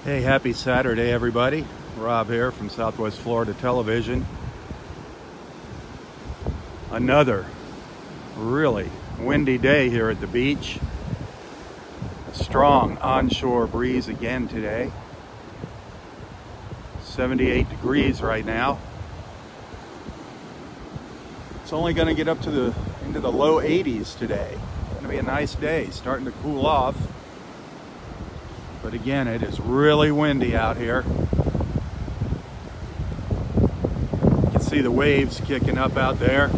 Hey, happy Saturday, everybody. Rob here from Southwest Florida Television. Another really windy day here at the beach. A strong onshore breeze again today. 78 degrees right now. It's only going to get up to into the low 80s today. It's going to be a nice day, starting to cool off. But again, it is really windy out here. You can see the waves kicking up out there.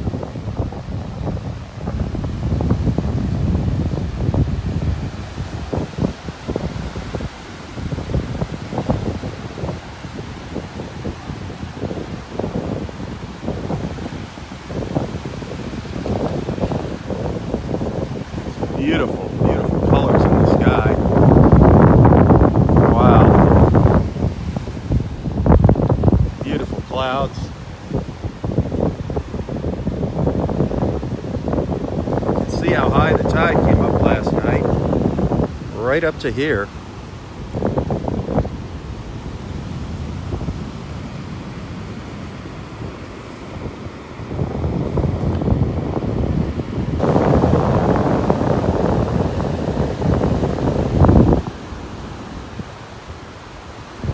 Beautiful, beautiful colors in the sky. Wow. Beautiful clouds. You can see how high the tide came up last night. Right up to here.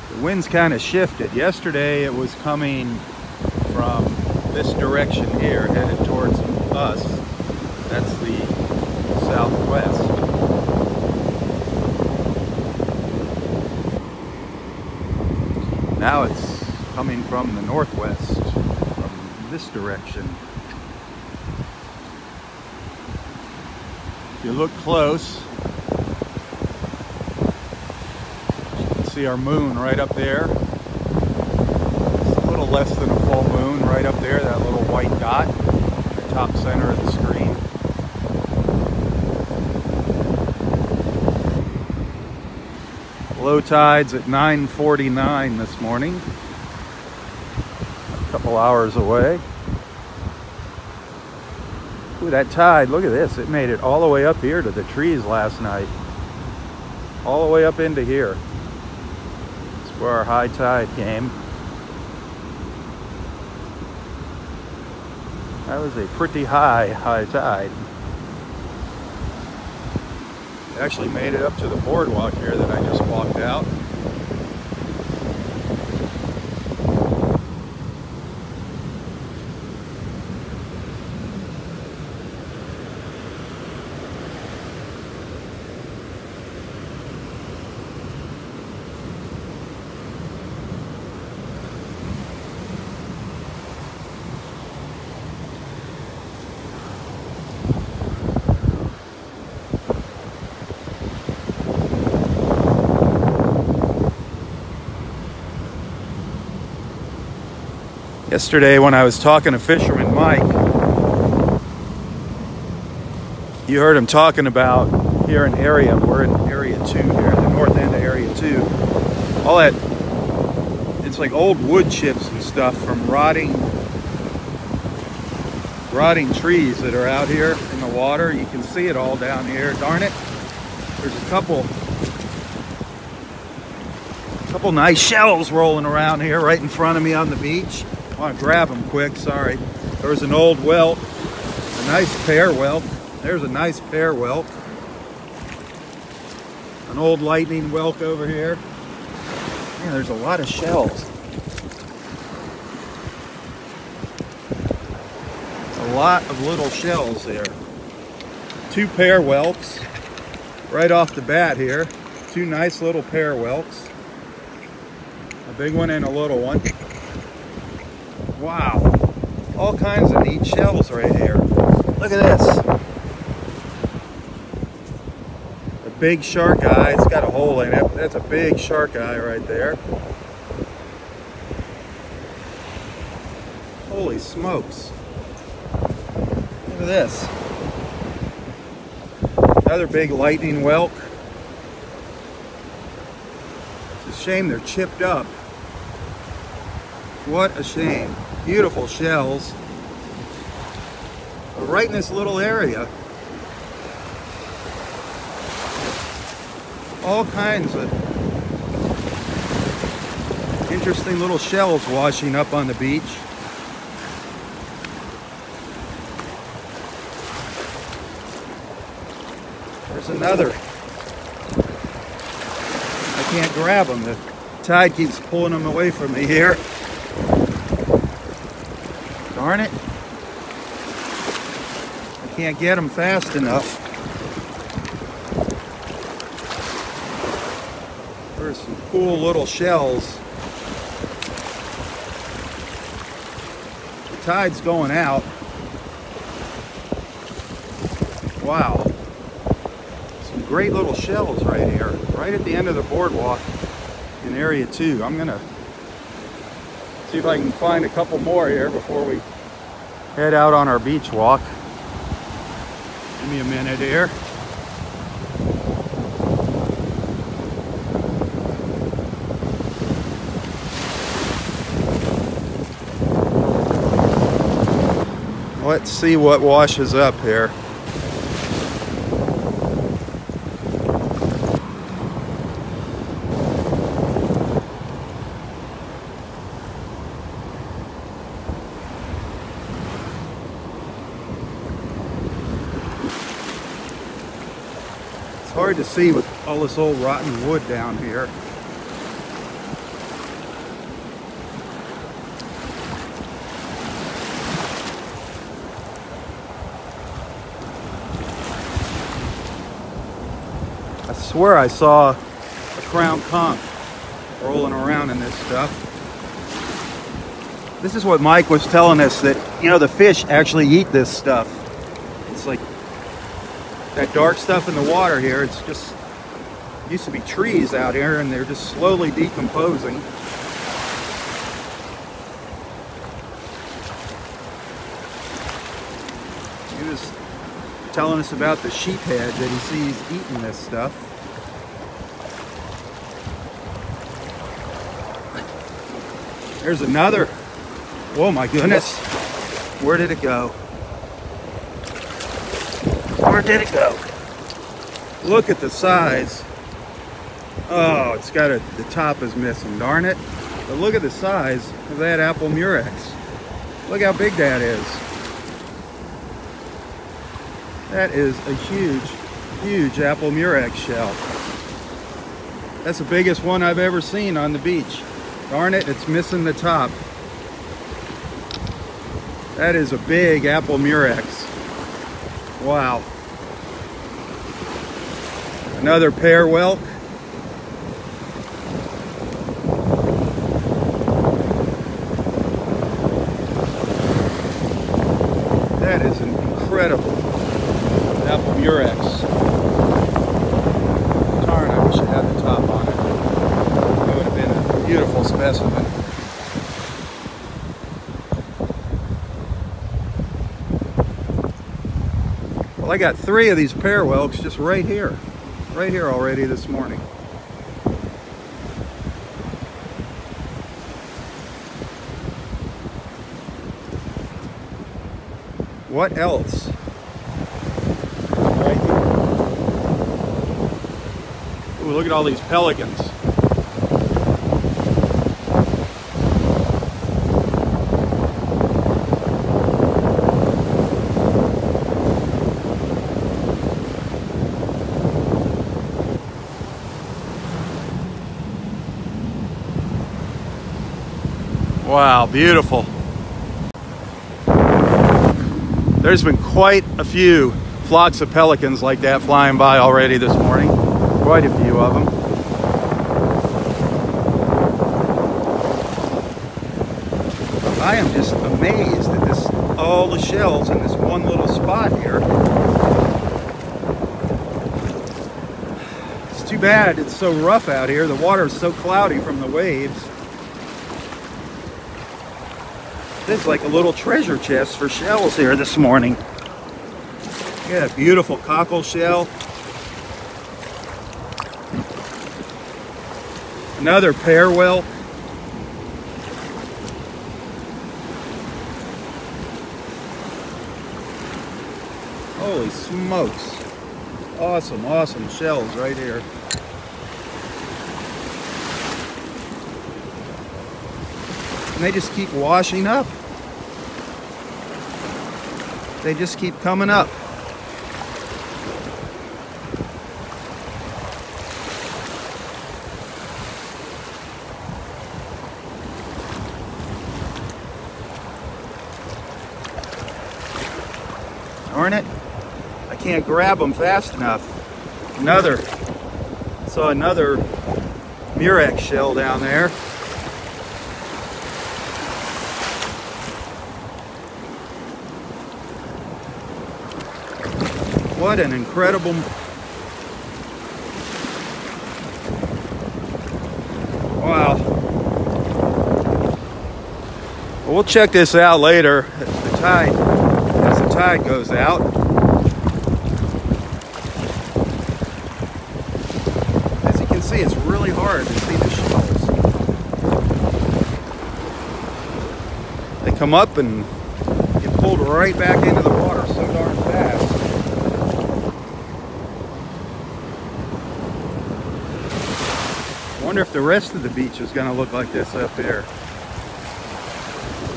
The wind's kind of shifted. Yesterday it was coming from this direction here, headed towards us. That's the southwest. Now it's coming from the northwest, from this direction. If you look close, see our moon right up there. It's a little less than a full moon right up there, that little white dot in the top center of the screen. Low tide's at 9:49 this morning, a couple hours away. Ooh, that tide, look at this, it made it all the way up here to the trees last night. All the way up into here. Where our high tide came. That was a pretty high tide. It actually made it up to the boardwalk here that I just walked out. Yesterday when I was talking to Fisherman Mike, you heard him talking about here in area, we're in area 2 here, the north end of area 2. All that, it's like old wood chips and stuff from rotting trees that are out here in the water. You can see it all down here. Darn it, there's a couple nice shells rolling around here right in front of me on the beach. I want to grab them quick, sorry. There was an old whelk, a nice pear whelk. There's a nice pear whelk. An old lightning whelk over here. Man, there's a lot of shells. A lot of little shells there. 2 pear whelks right off the bat here. 2 nice little pear whelks. A big one and a little one. Wow, all kinds of neat shells right here. Look at this. A big shark eye, it's got a hole in it. That's a big shark eye right there. Holy smokes. Look at this. Another big lightning whelk. It's a shame they're chipped up. What a shame. Beautiful shells. But right in this little area. all kinds of Interesting little shells washing up on the beach. There's another. I can't grab them. The tide keeps pulling them away from me here. Darn it. I can't get them fast enough. There's some cool little shells. The tide's going out. Wow. Some great little shells right here, right at the end of the boardwalk in area 2. I'm gonna see if I can find a couple more here before we head out on our beach walk. Give me a minute here. Let's see what washes up here. It's hard to see with all this old rotten wood down here. I swear I saw a crown conch rolling around in this stuff. This is what Mike was telling us, that, you know, the fish actually eat this stuff. It's like that dark stuff in the water here. It's just, used to be trees out here and they're just slowly decomposing. He was telling us about the sheephead that he sees eating this stuff. There's another. Oh my goodness. Where did it go? Where did it go? Look at the size. Oh, it's got the top is missing, darn it. But look at the size of that apple murex. Look how big that is. That is a huge, huge apple murex shell. That's the biggest one I've ever seen on the beach. Darn it, it's missing the top. That is a big apple murex. Wow. Another pear whelk. That is an incredible apple murex. Darn, I wish I had the top on it. It would have been a beautiful specimen. Well, I got 3 of these pear whelks just right here already this morning. What else? Right here. Ooh, look at all these pelicans. Wow, beautiful. There's been quite a few flocks of pelicans like that flying by already this morning. Quite a few of them. I am just amazed at all the shells in this one little spot here. It's too bad it's so rough out here. The water is so cloudy from the waves. There's like a little treasure chest for shells here this morning. Yeah, beautiful cockle shell. Another pear whelk. Holy smokes. Awesome, awesome shells right here. and they just keep washing up. They just keep coming up. Darn it, I can't grab them fast enough. Saw another Murex shell down there. What an incredible... Wow. Well, we'll check this out later as the tide goes out. As you can see, it's really hard to see the shells. They come up and get pulled right back into the water so darn fast. I wonder if the rest of the beach is going to look like this up here.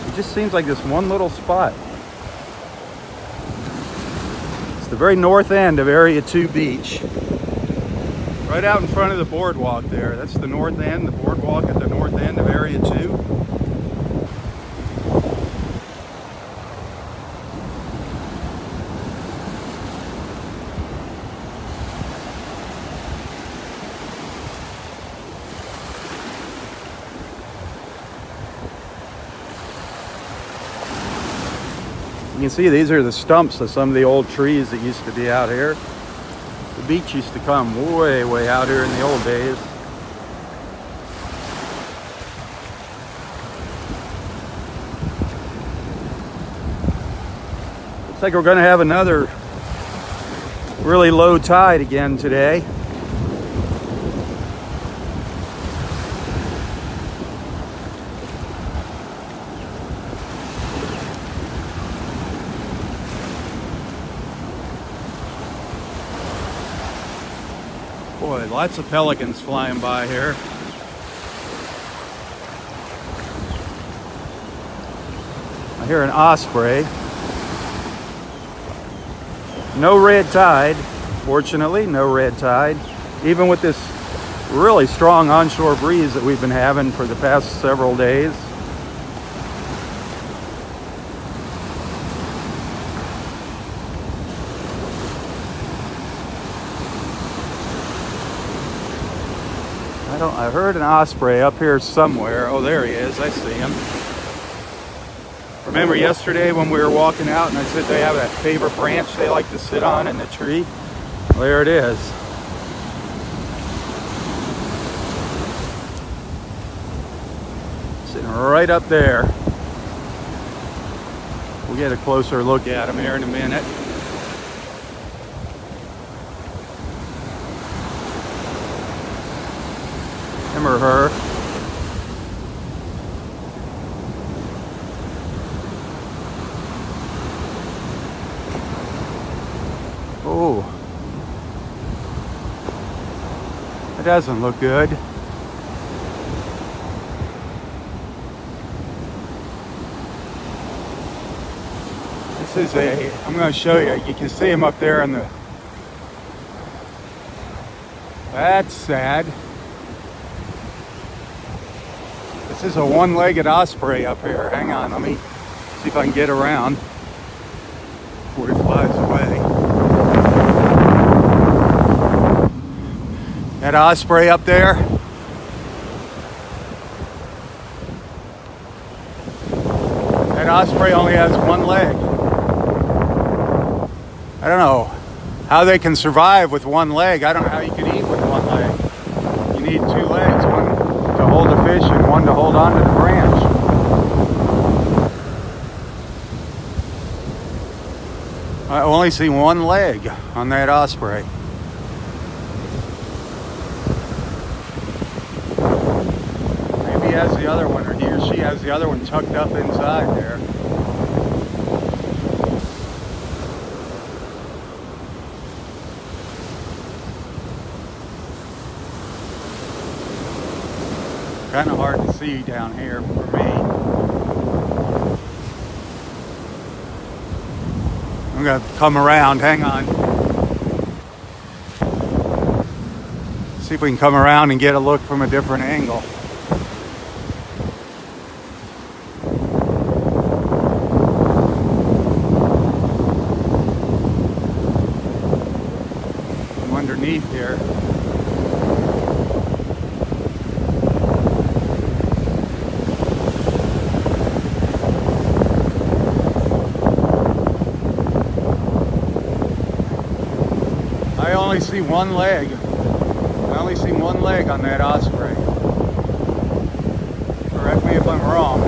It just seems like this one little spot. The very north end of Area 2 Beach. Right out in front of the boardwalk there. That's the north end, the boardwalk at the north end of Area 2. You can see these are the stumps of some of the old trees that used to be out here. The beach used to come way, way out here in the old days. Looks like we're going to have another really low tide again today. Boy, lots of pelicans flying by here. I hear an osprey. No red tide, fortunately, no red tide. Even with this really strong onshore breeze that we've been having for the past several days. I heard an osprey up here somewhere. Oh, there he is. I see him. Remember yesterday when we were walking out and I said they have that favorite branch they like to sit on in the tree? Well, there it is. Sitting right up there. We'll get a closer look at him here in a minute. Him or her. Oh, that doesn't look good. This is I'm going to show you. You can see him up there in the... That's sad. This is a one-legged osprey up here. Hang on, let me see if I can get around before he flies away. That osprey up there. That osprey only has one leg. I don't know how they can survive with one leg. I don't know how you can eat with one leg. You need two legs, one to hold the fish and one to hold onto the branch. I only see one leg on that osprey. Maybe he has the other one, or he or she has the other one tucked up inside there. Kind of hard to see down here for me. I'm gonna come around, hang on. See if we can come around and get a look from a different angle. From underneath here. I only see one leg. I only see one leg on that osprey. Correct me if I'm wrong.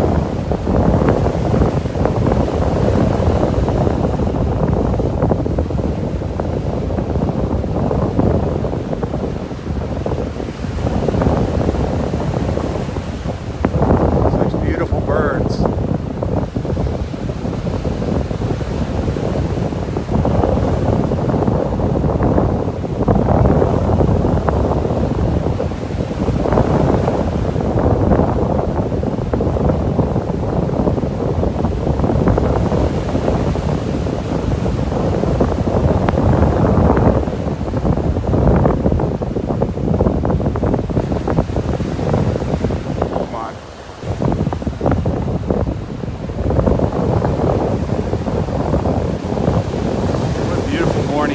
Such beautiful birds.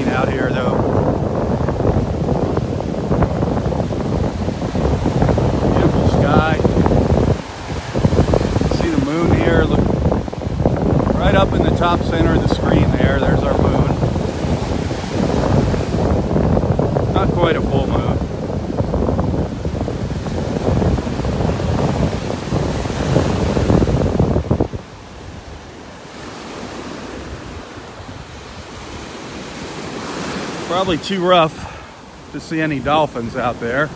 Out here though. Beautiful sky. See the moon here. Look right up in the top center of the screen there. There's our moon. Not quite a full moon. Probably too rough to see any dolphins out there.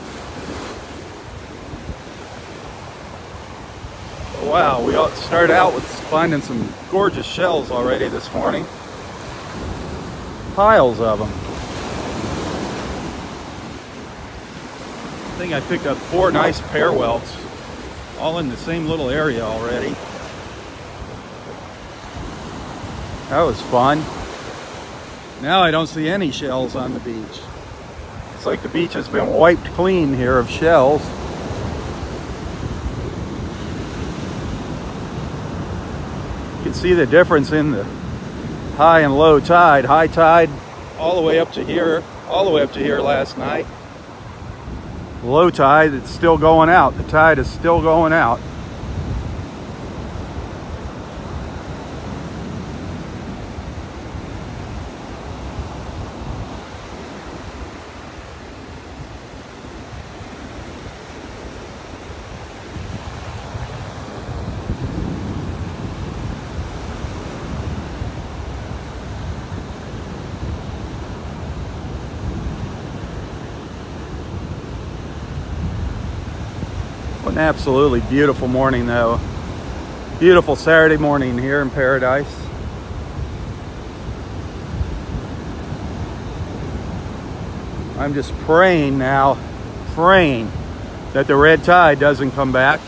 But wow, we started out with finding some gorgeous shells already this morning. Piles of them. I think I picked up 4 nice pear whelks, all in the same little area already. That was fun. Now I don't see any shells on the beach. It's like the beach has been wiped clean here of shells. You can see the difference in the high and low tide. High tide all the way up to here, last night. Low tide, it's still going out. The tide is still going out. An absolutely beautiful morning though. Beautiful Saturday morning here in Paradise. I'm just praying now, that the red tide doesn't come back.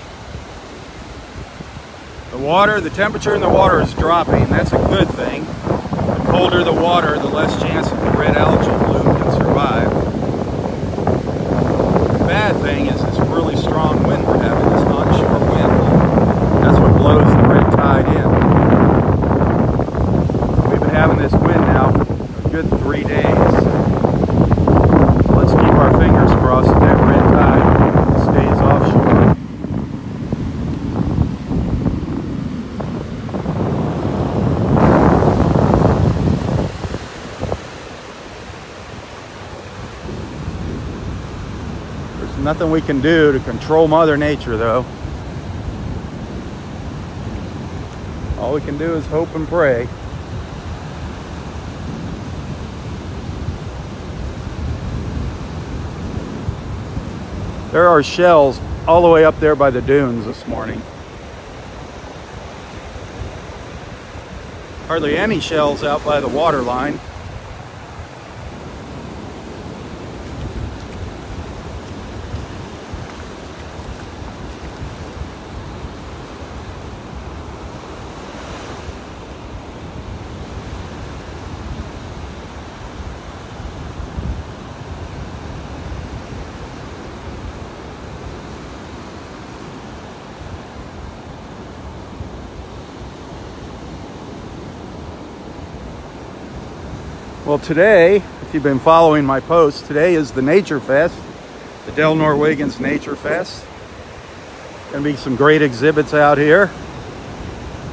The temperature in the water is dropping. That's a good thing. The colder the water, the less chance that the red algae bloom can survive. The bad thing is this really strong wind we're having, this onshore wind. That's what blows the red tide in. We've been having this wind now for a good 3 days. So let's keep our fingers crossed that that red tide stays offshore. Nothing we can do to control Mother Nature though. All we can do is hope and pray. There are shells all the way up there by the dunes this morning. Hardly any shells out by the water line. Well, today, if you've been following my posts, today is the Nature Fest, the Wiggins Nature Fest. Gonna be some great exhibits out here.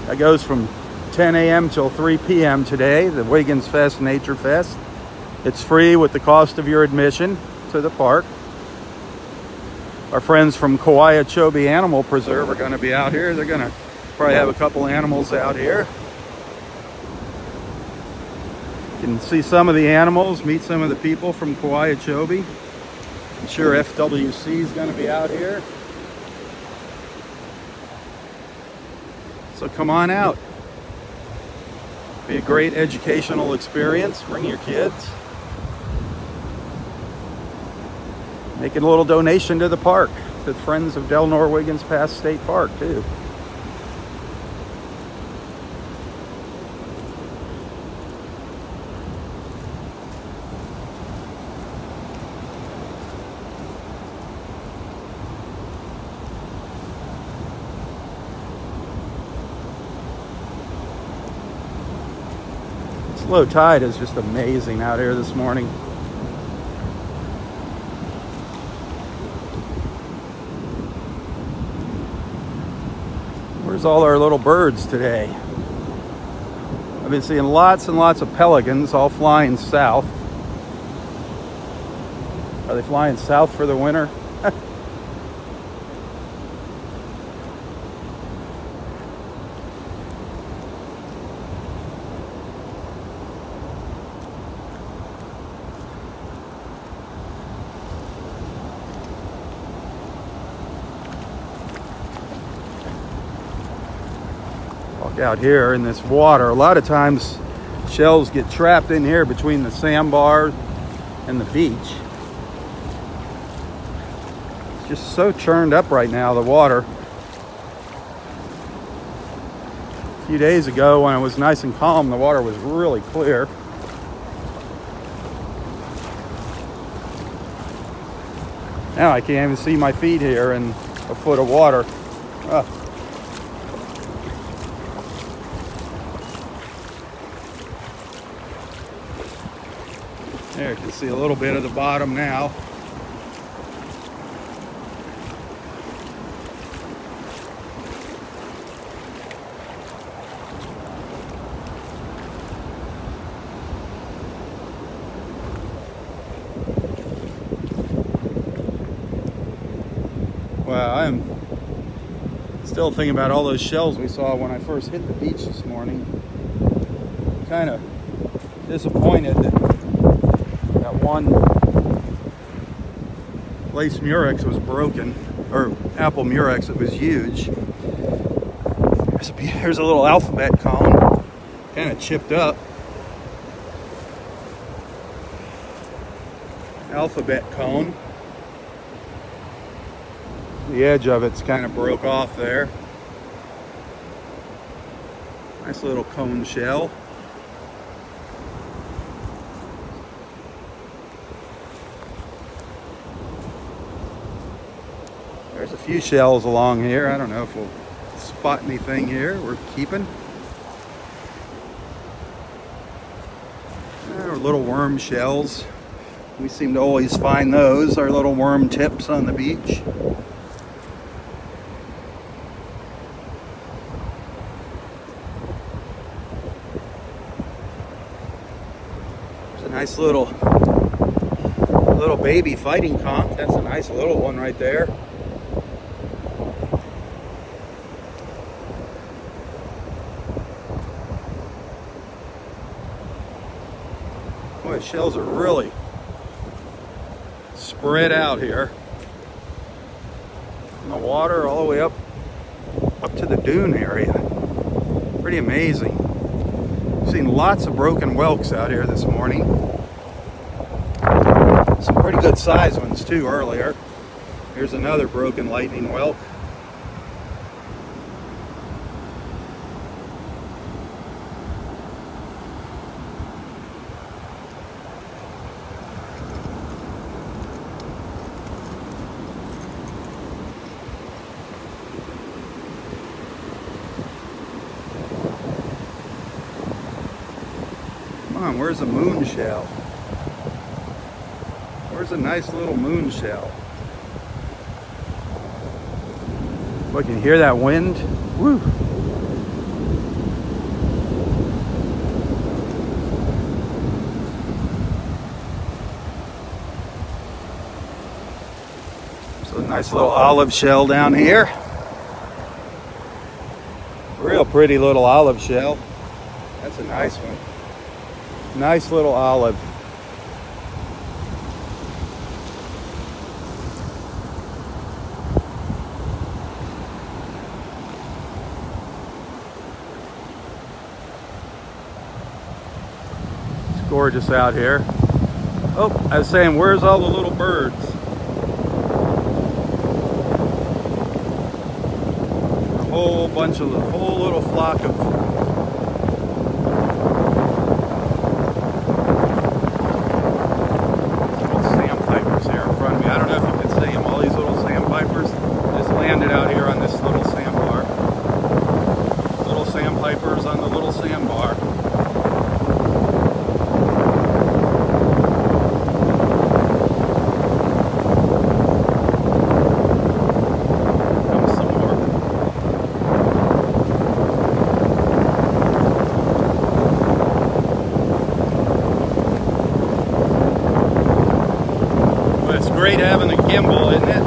That goes from 10 a.m. till 3 p.m. today, the Wiggins Fest Nature Fest. It's free with the cost of your admission to the park. Our friends from Chobe Animal Preserve are going to be out here. They're going to probably have a couple animals out here. You can see some of the animals, meet some of the people from Chobe. I'm sure FWC is going to be out here. So come on out. Be a great educational experience. Bring your kids. Making a little donation to the park, to the Friends of Wiggins Pass State Park too. This low tide is just amazing out here this morning. Where's all our little birds today? I've been seeing lots and lots of pelicans all flying south. Are they flying south for the winter? Out here in this water, a lot of times shells get trapped in here between the sandbar and the beach. It's just so churned up right now, the water. A few days ago when it was nice and calm, the water was really clear. Now I can't even see my feet here in a foot of water. There, you can see a little bit of the bottom now. Wow, I'm still thinking about all those shells we saw when I first hit the beach this morning. Kind of disappointed that one lace murex was broken, or apple murex. It was huge. There's a little alphabet cone, kind of chipped up. Alphabet cone. The edge of it's kind of broke off there. Nice little cone shell. There's a few shells along here. I don't know if we'll spot anything here we're keeping. There are little worm shells. We seem to always find those, our little worm tips on the beach. There's a nice little baby fighting conch. That's a nice little one right there. Boy, the shells are really spread out here in the water all the way up to the dune area. Pretty amazing. I've seen lots of broken whelks out here this morning. Some pretty good sized ones too earlier. Here's another broken lightning whelk. on, where's a moon shell? Where's a nice little moon shell? Look, can you hear that wind? Woo! So nice little olive shell down here. Real pretty little olive shell. That's a nice one. Nice little olive. It's gorgeous out here. Oh, I was saying, where's all the little birds? A whole little flock of little sandpipers here in front of me. I don't know if you can see them, all these little sandpipers just landed out here on this little sandbar. Little sandpipers on the little sandbar. Great having a gimbal, isn't it?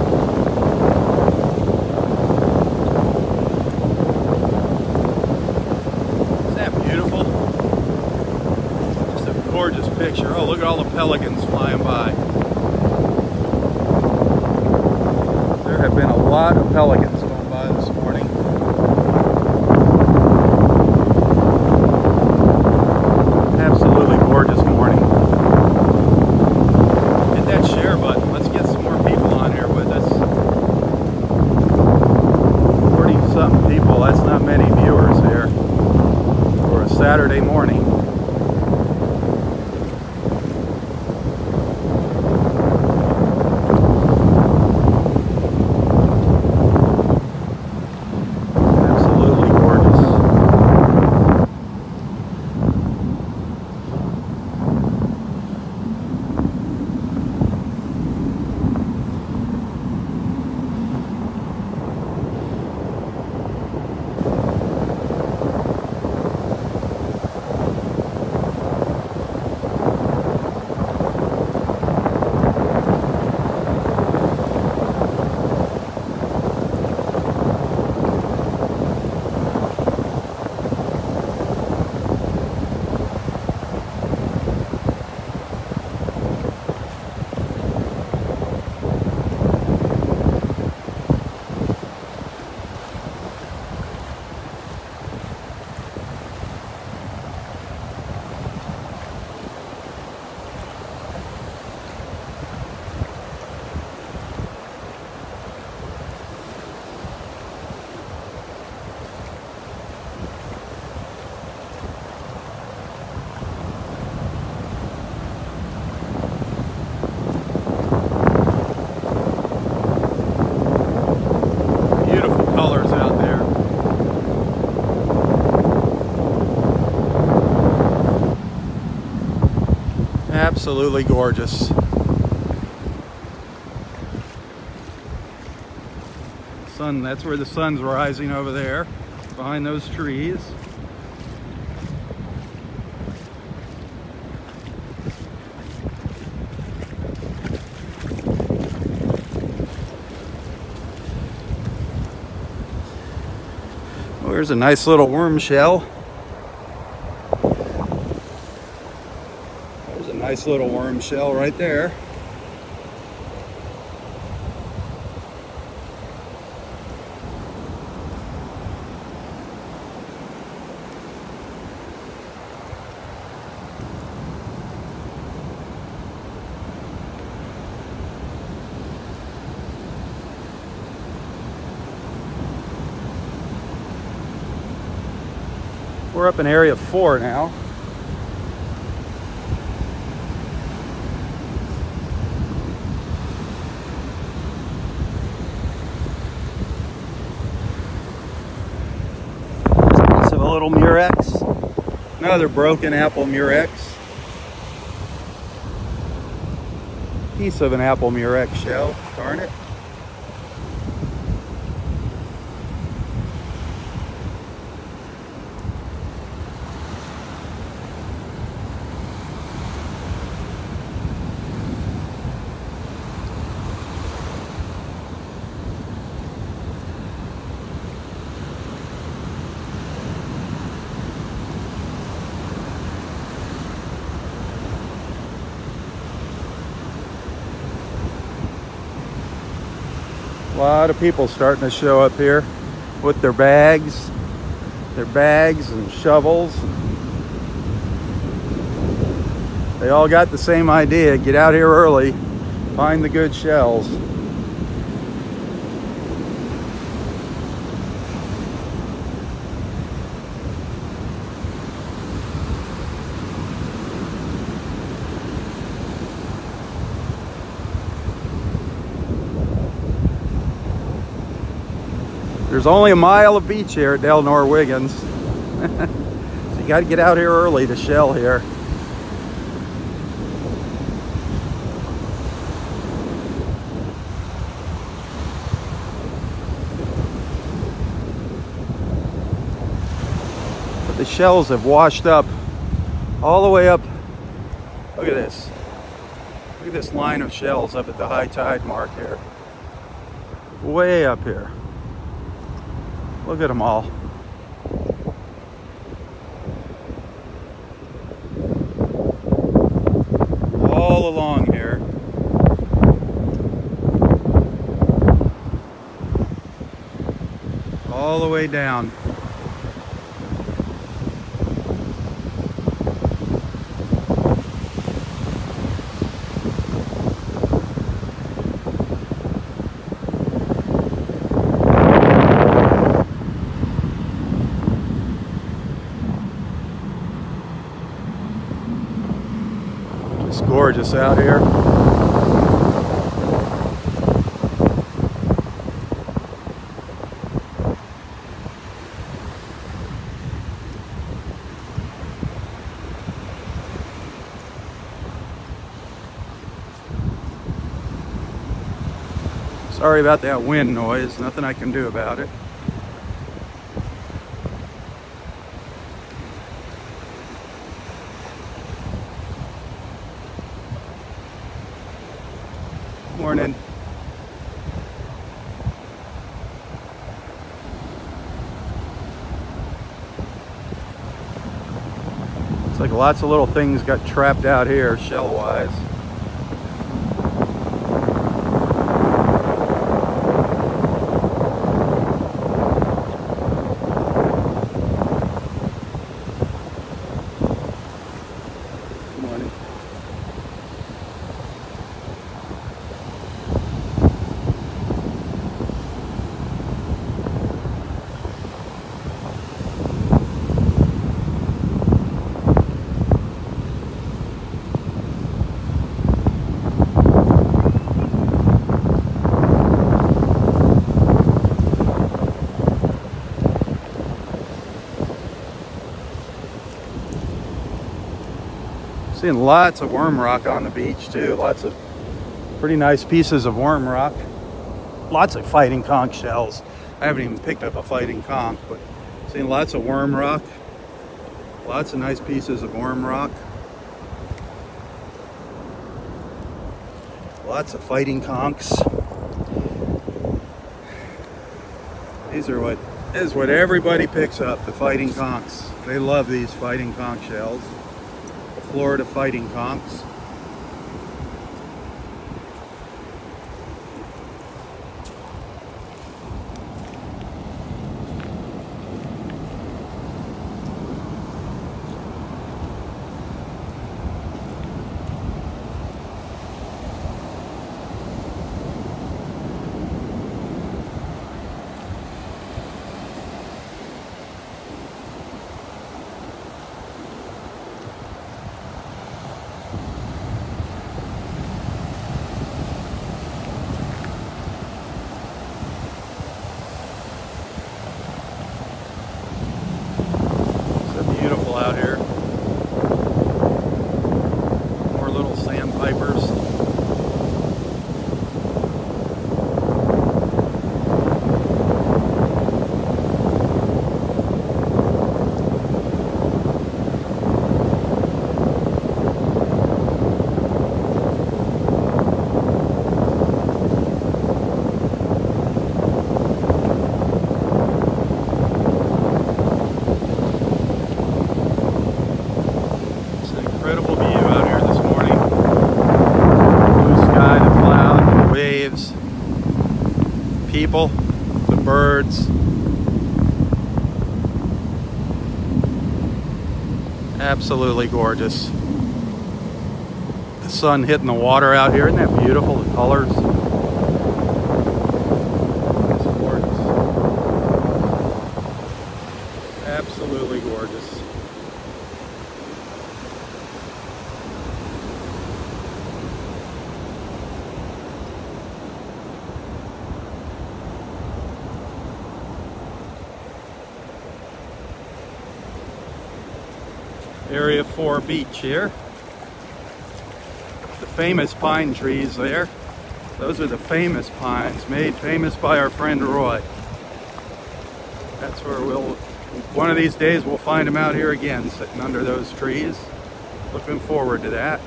Isn't that beautiful? Just a gorgeous picture. Oh, look at all the pelicans flying by. There have been a lot of pelicans going by this morning. Absolutely gorgeous morning. Hit that share button. Let's get some more people on here with us. 40-something people. That's not many viewers here for a Saturday morning. Absolutely gorgeous. Absolutely gorgeous. Sun, that's where the sun's rising over there, behind those trees. Oh, there's a nice little worm shell. Nice little worm shell right there. We're up in area 4 now. Little murex, another broken apple murex. piece of an apple murex shell. Darn it. A lot of people starting to show up here with their bags and shovels. They all got the same idea: get out here early, find the good shells. There's only a mile of beach here at Del Nor Wiggins. So you got to get out here early to shell here. But the shells have washed up all the way up. Look at this. Look at this line of shells up at the high tide mark here. Way up here. Look at them all. All along here. All the way down. Gorgeous out here. Sorry about that wind noise, nothing I can do about it. Morning. Looks like lots of little things got trapped out here shell-wise. Seeing lots of worm rock on the beach too. Lots of pretty nice pieces of worm rock. Lots of fighting conch shells. I haven't even picked up a fighting conch, but seeing lots of worm rock. Lots of nice pieces of worm rock. Lots of fighting conchs. This is what everybody picks up, the fighting conchs. They love these fighting conch shells. Florida fighting conchs. people, the birds. Absolutely gorgeous. The sun hitting the water out here. Isn't that beautiful? The colors. It's gorgeous. Absolutely gorgeous. Area 4 beach here. The famous pine trees there. Those are the famous pines, made famous by our friend Roy. That's where one of these days we'll find him out here again, sitting under those trees. Looking forward to that.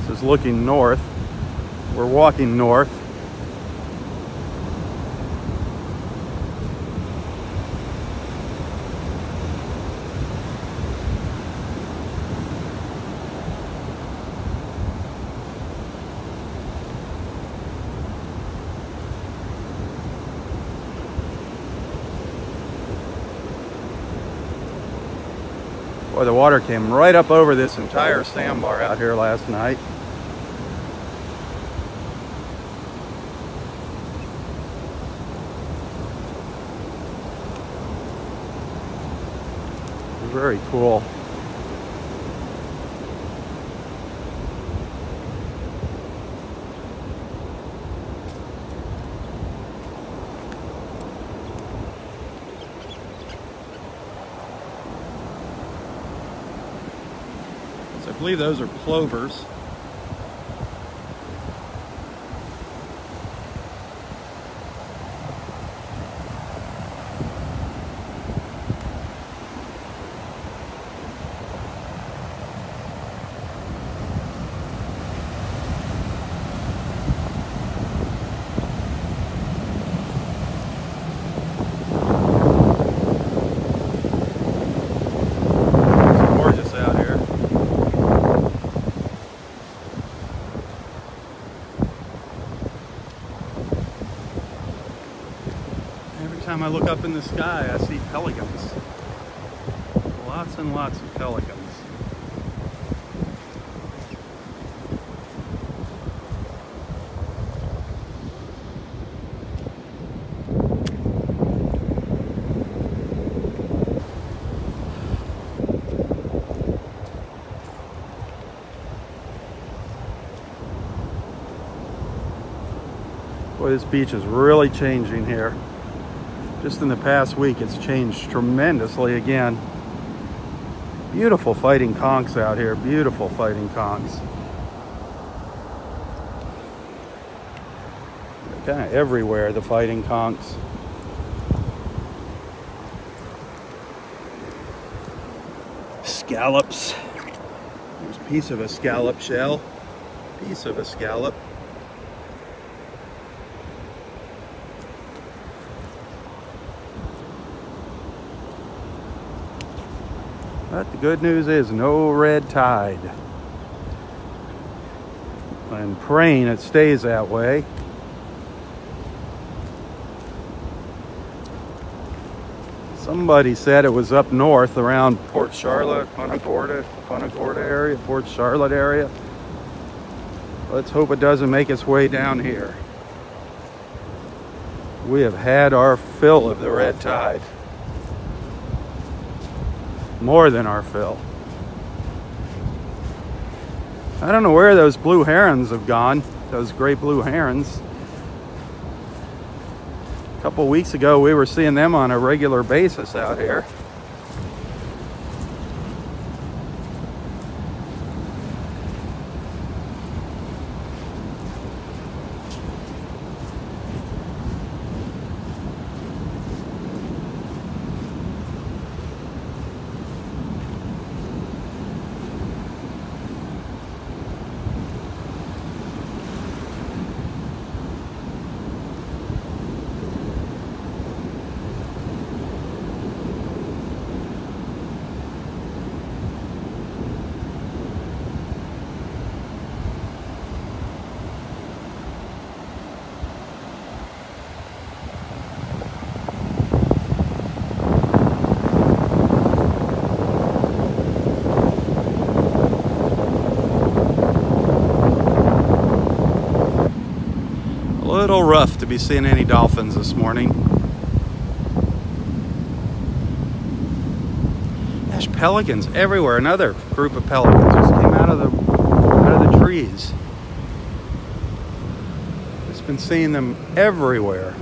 Is looking north. We're walking north. Boy, the water came right up over this entire sandbar out here last night. Very cool. So I believe those are plovers. Time I look up in the sky, I see pelicans. Lots and lots of pelicans. Boy, this beach is really changing here. Just in the past week, it's changed tremendously again. Beautiful fighting conchs out here. Beautiful fighting conchs. They're kind of everywhere, the fighting conchs. Scallops. There's a piece of a scallop shell. Piece of a scallop. But the good news is no red tide. I'm praying it stays that way. Somebody said it was up north around Port Charlotte, Punta Gorda area, Port Charlotte area. Let's hope it doesn't make its way down here. We have had our fill of the red tide. More than our fill. I don't know where those blue herons have gone, those great blue herons. A couple weeks ago, we were seeing them on a regular basis out here. little rough to be seeing any dolphins this morning. There's pelicans everywhere. Another group of pelicans just came out of the trees. Just been seeing them everywhere.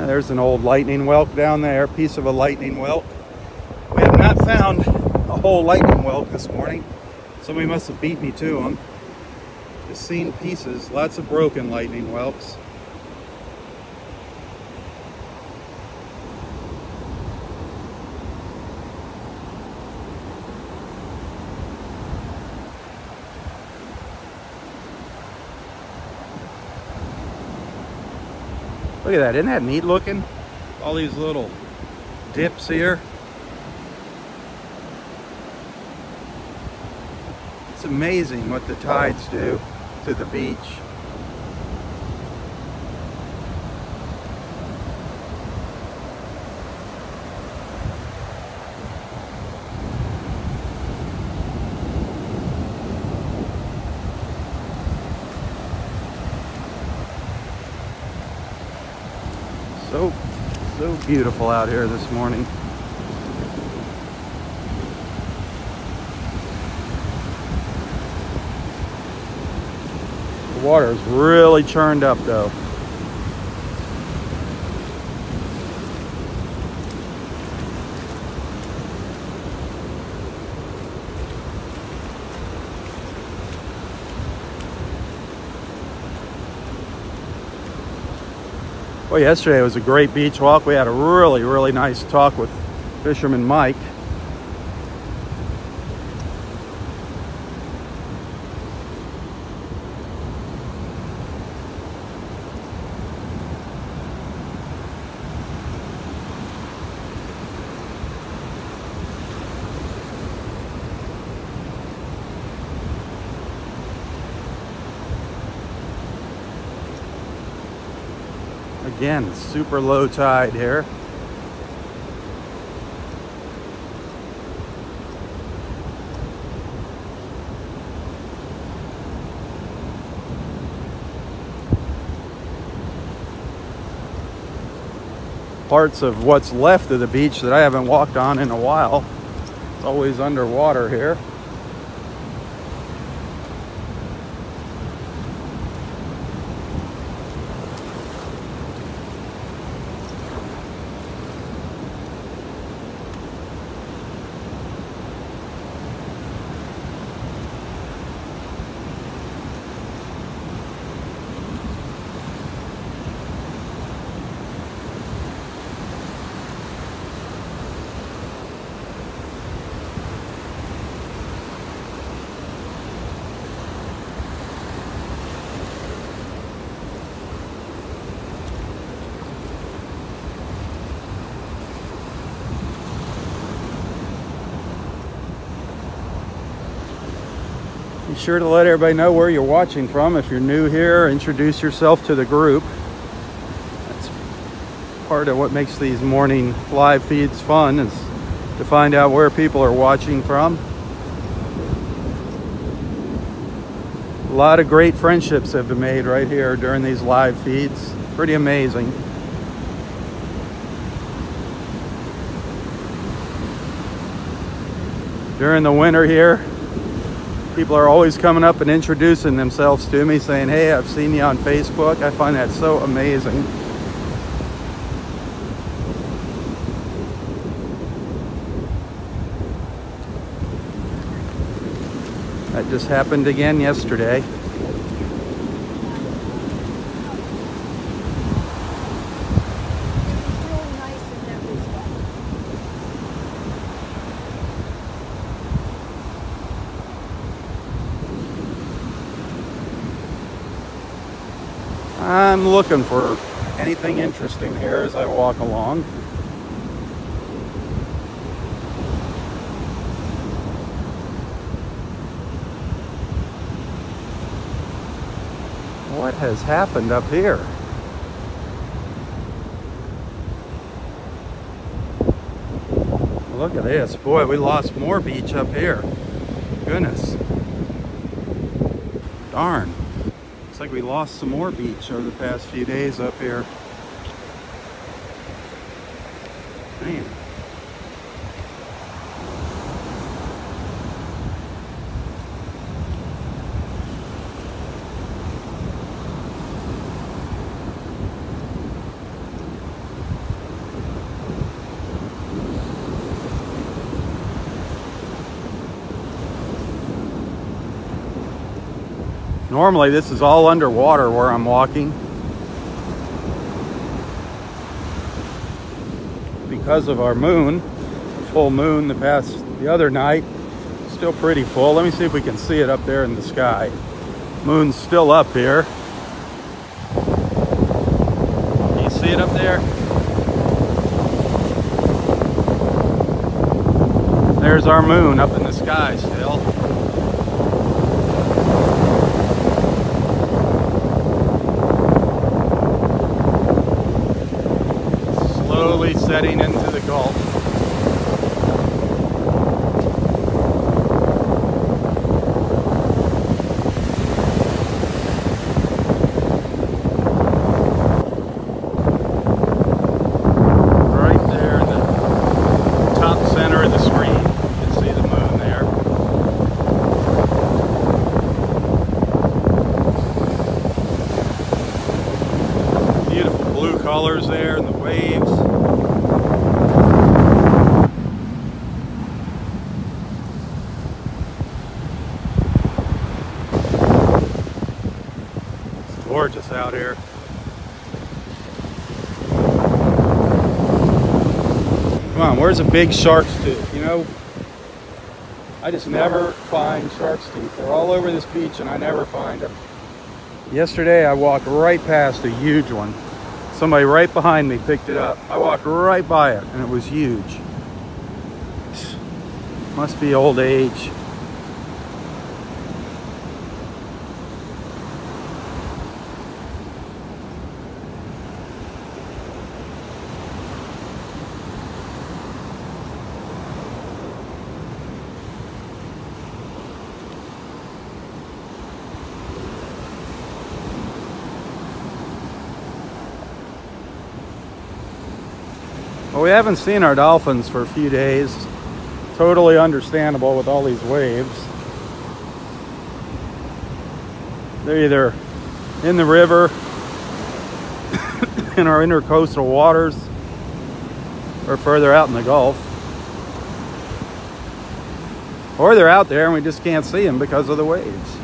There's an old lightning whelk down there, piece of a lightning whelk. We have not found a whole lightning whelk this morning. Somebody must have beat me to them. Just seen pieces, lots of broken lightning whelks. Look at that, isn't that neat looking? All these little dips here. It's amazing what the tides do to the beach. So beautiful out here this morning. The water is really churned up though. Well, yesterday was a great beach walk. We had a really nice talk with Fisherman Mike. Again, super low tide here. Parts of what's left of the beach that I haven't walked on in a while. It's always underwater here. Be sure to let everybody know where you're watching from. If you're new here, introduce yourself to the group. That's part of what makes these morning live feeds fun, is to find out where people are watching from. A lot of great friendships have been made right here during these live feeds. Pretty amazing. During the winter here, people are always coming up and introducing themselves to me, saying, hey, I've seen you on Facebook. I find that so amazing. That just happened again yesterday. I'm looking for anything interesting here as I walk along. What has happened up here? Look at this. Boy, we lost more beach up here. Goodness. Darn. Looks like we lost some more beach over the past few days up here. Man. Normally this is all underwater where I'm walking. Because of our moon, full moon the other night, still pretty full. Let me see if we can see it up there in the sky. Moon's still up here. Can you see it up there? There's our moon up in the sky still. Slowly setting into the Gulf. Right there in the top center of the screen, you can see the moon there. Beautiful blue colors there and the waves. Gorgeous out here. Come on, where's a big shark's tooth? You know, I just never find shark's teeth. They're all over this beach and I never find them. Yesterday I walked right past a huge one. Somebody right behind me picked it up. I walked right by it and it was huge. Must be old age. Well, we haven't seen our dolphins for a few days. Totally understandable with all these waves. They're either in the river, in our intercoastal waters, or further out in the Gulf. Or they're out there and we just can't see them because of the waves.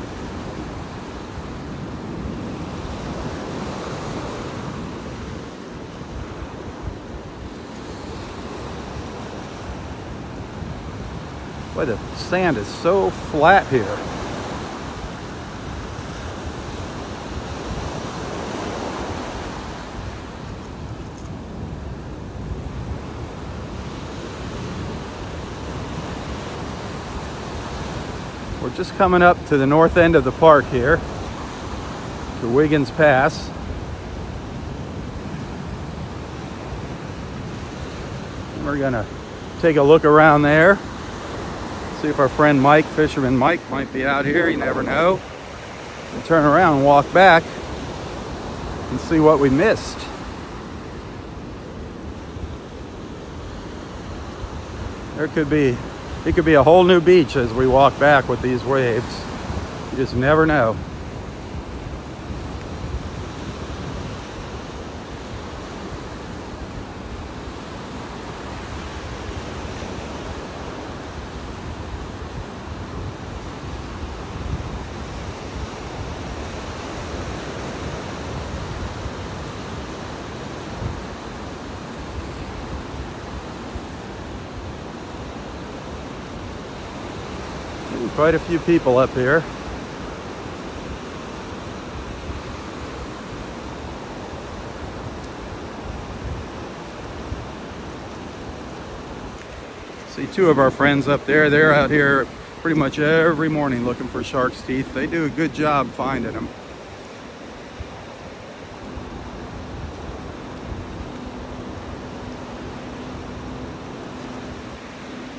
Boy, the sand is so flat here. We're just coming up to the north end of the park here, to Wiggins Pass. We're gonna take a look around there. See if our friend Mike, Fisherman Mike, might be out here. You never know. We'll turn around and walk back and see what we missed. It could be a whole new beach as we walk back with these waves. You just never know. Quite a few people up here. See two of our friends up there. They're out here pretty much every morning looking for shark's teeth. They do a good job finding them.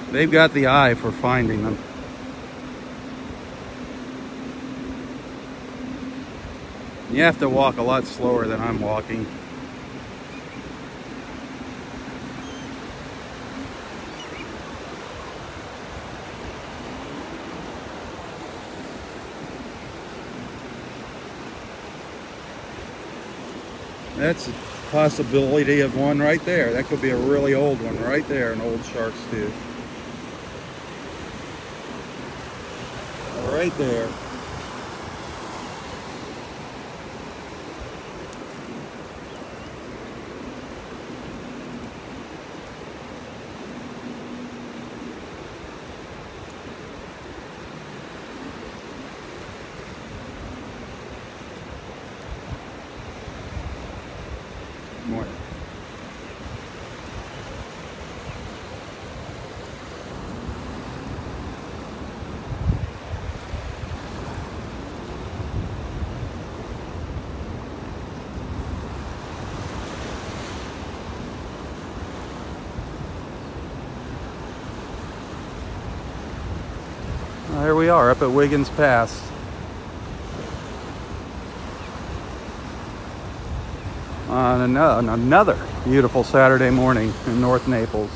They've got the eye for finding them. You have to walk a lot slower than I'm walking. That's a possibility of one right there. That could be a really old one right there, an old shark's tooth. Right there. More. Well, here we are up at Wiggins Pass. On another beautiful Saturday morning in North Naples.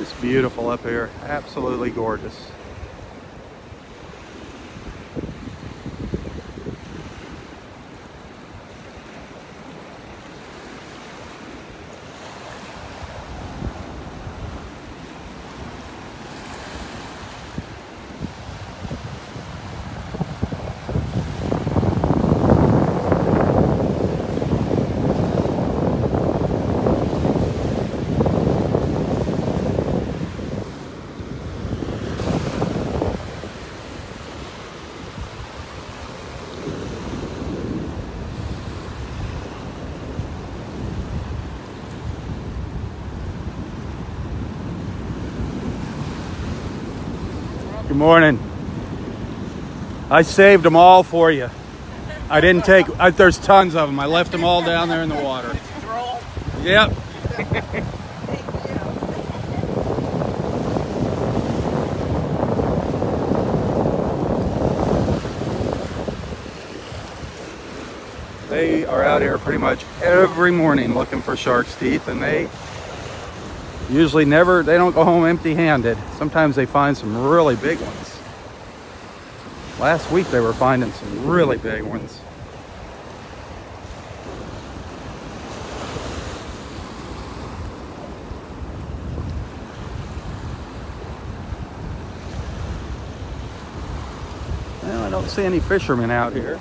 It's beautiful up here, absolutely gorgeous. Good morning. I saved them all for you. I didn't take, there's tons of them. I left them all down there in the water. Yep. They are out here pretty much every morning looking for shark's teeth, and they usually never, they don't go home empty-handed. Sometimes they find some really big ones. Last week they were finding some really big ones. Well, I don't see any fishermen out here.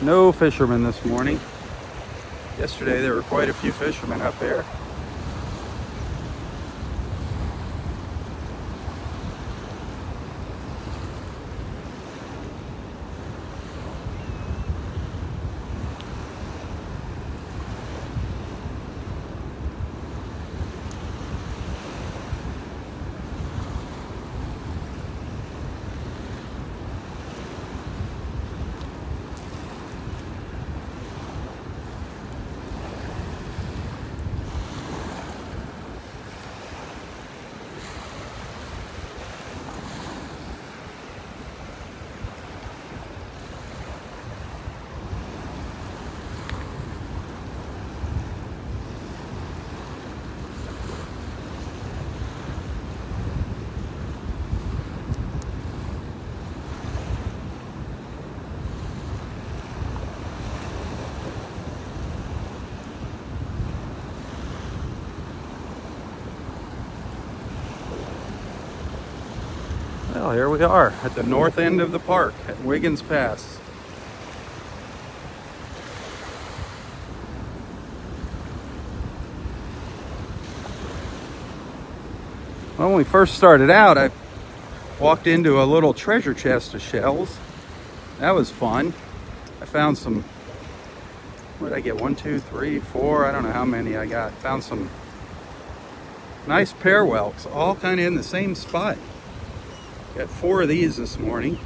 No fishermen this morning. Yesterday there were quite a few fishermen up there. Well, here we are at the north end of the park at Wiggins Pass. Well, when we first started out, I walked into a little treasure chest of shells. That was fun. I found some, what did I get? 1, 2, 3, 4, I don't know how many I got. Found some Nice pear whelks, all kind of in the same spot. Got 4 of these this morning.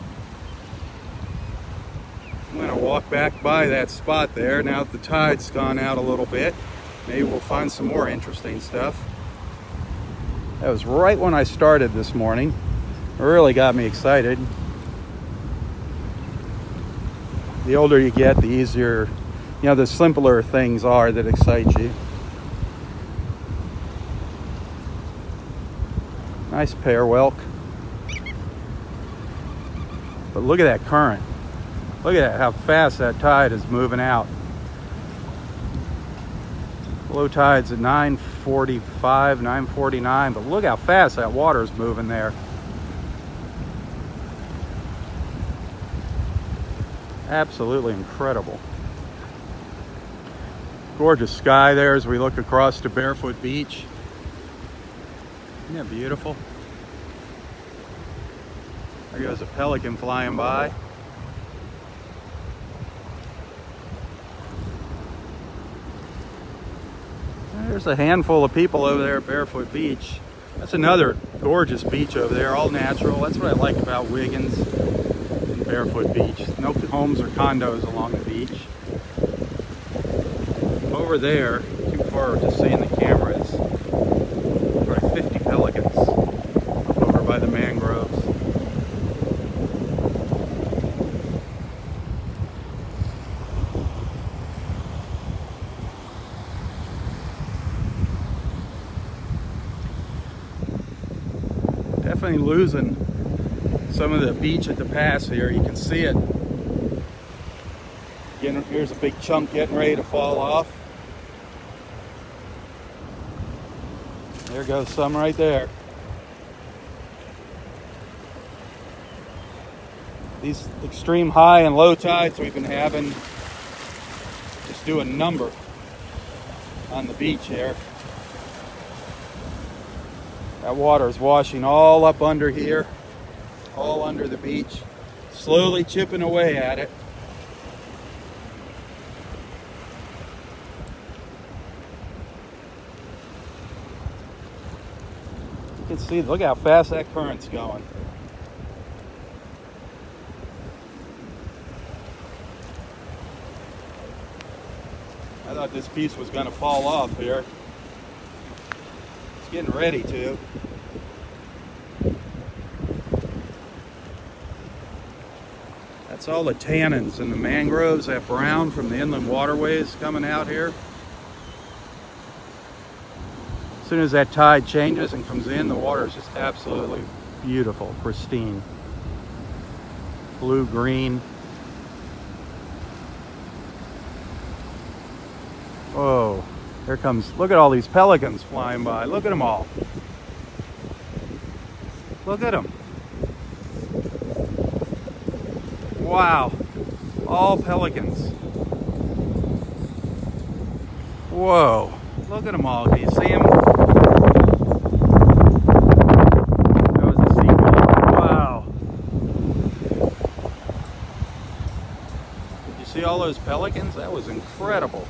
I'm going to walk back by that spot there now that the tide's gone out a little bit. Maybe we'll find some more interesting stuff. That was right when I started this morning. It really got me excited. The older you get, the easier, you know, the simpler things are that excite you. Nice pear whelk. But look at that current. Look at that, how fast that tide is moving out. Low tide's at 9:45, 9:49, but look how fast that water is moving there. Absolutely incredible. Gorgeous sky there as we look across to Barefoot Beach. Isn't that beautiful? There goes a pelican flying by. There's a handful of people over there at Barefoot Beach. That's another gorgeous beach over there, all natural. That's what I like about Wiggins and Barefoot Beach. No homes or condos along the beach. Over there, too far to see in the cameras, probably 50 pelicans over by the mangroves. Definitely losing some of the beach at the pass here. You can see it. Again, here's a big chunk getting ready to fall off. There goes some right there. These extreme high and low tides we've been having just do a number on the beach here. That water is washing all up under here, all under the beach, slowly chipping away at it. You can see, look how fast that current's going. I thought this piece was going to fall off here. It's getting ready to. That's all the tannins and the mangroves, that brown from the inland waterways coming out here. As soon as that tide changes and comes in, the water is just absolutely beautiful, pristine. Blue, green. Whoa, here comes, look at all these pelicans flying by. Look at them all. Look at them. Wow, all pelicans. Whoa, look at them all. Can you see them? That was a seagull. Wow. Did you see all those pelicans? That was incredible.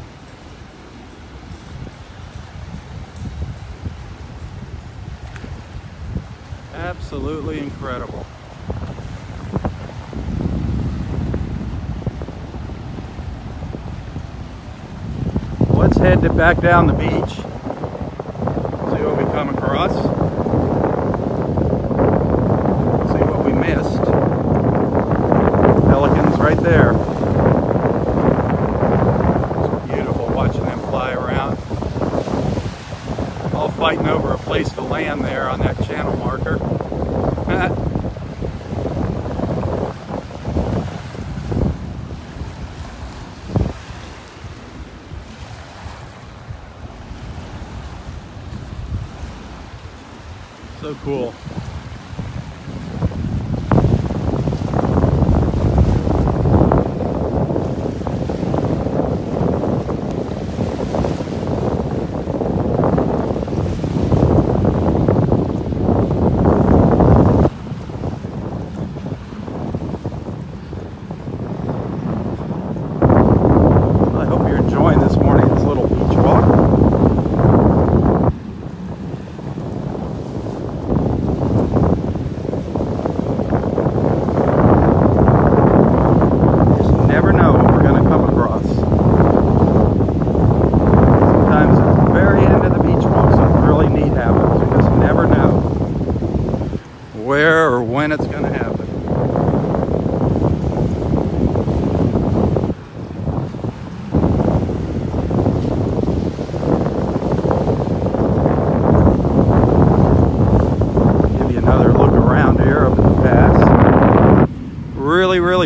Absolutely incredible. Let's head back down the beach. See what we come across. See what we missed. Pelicans right there. It's beautiful watching them fly around. All fighting over a place to land there on that channel marker. So cool. I hope you're enjoying this morning's little beach walk.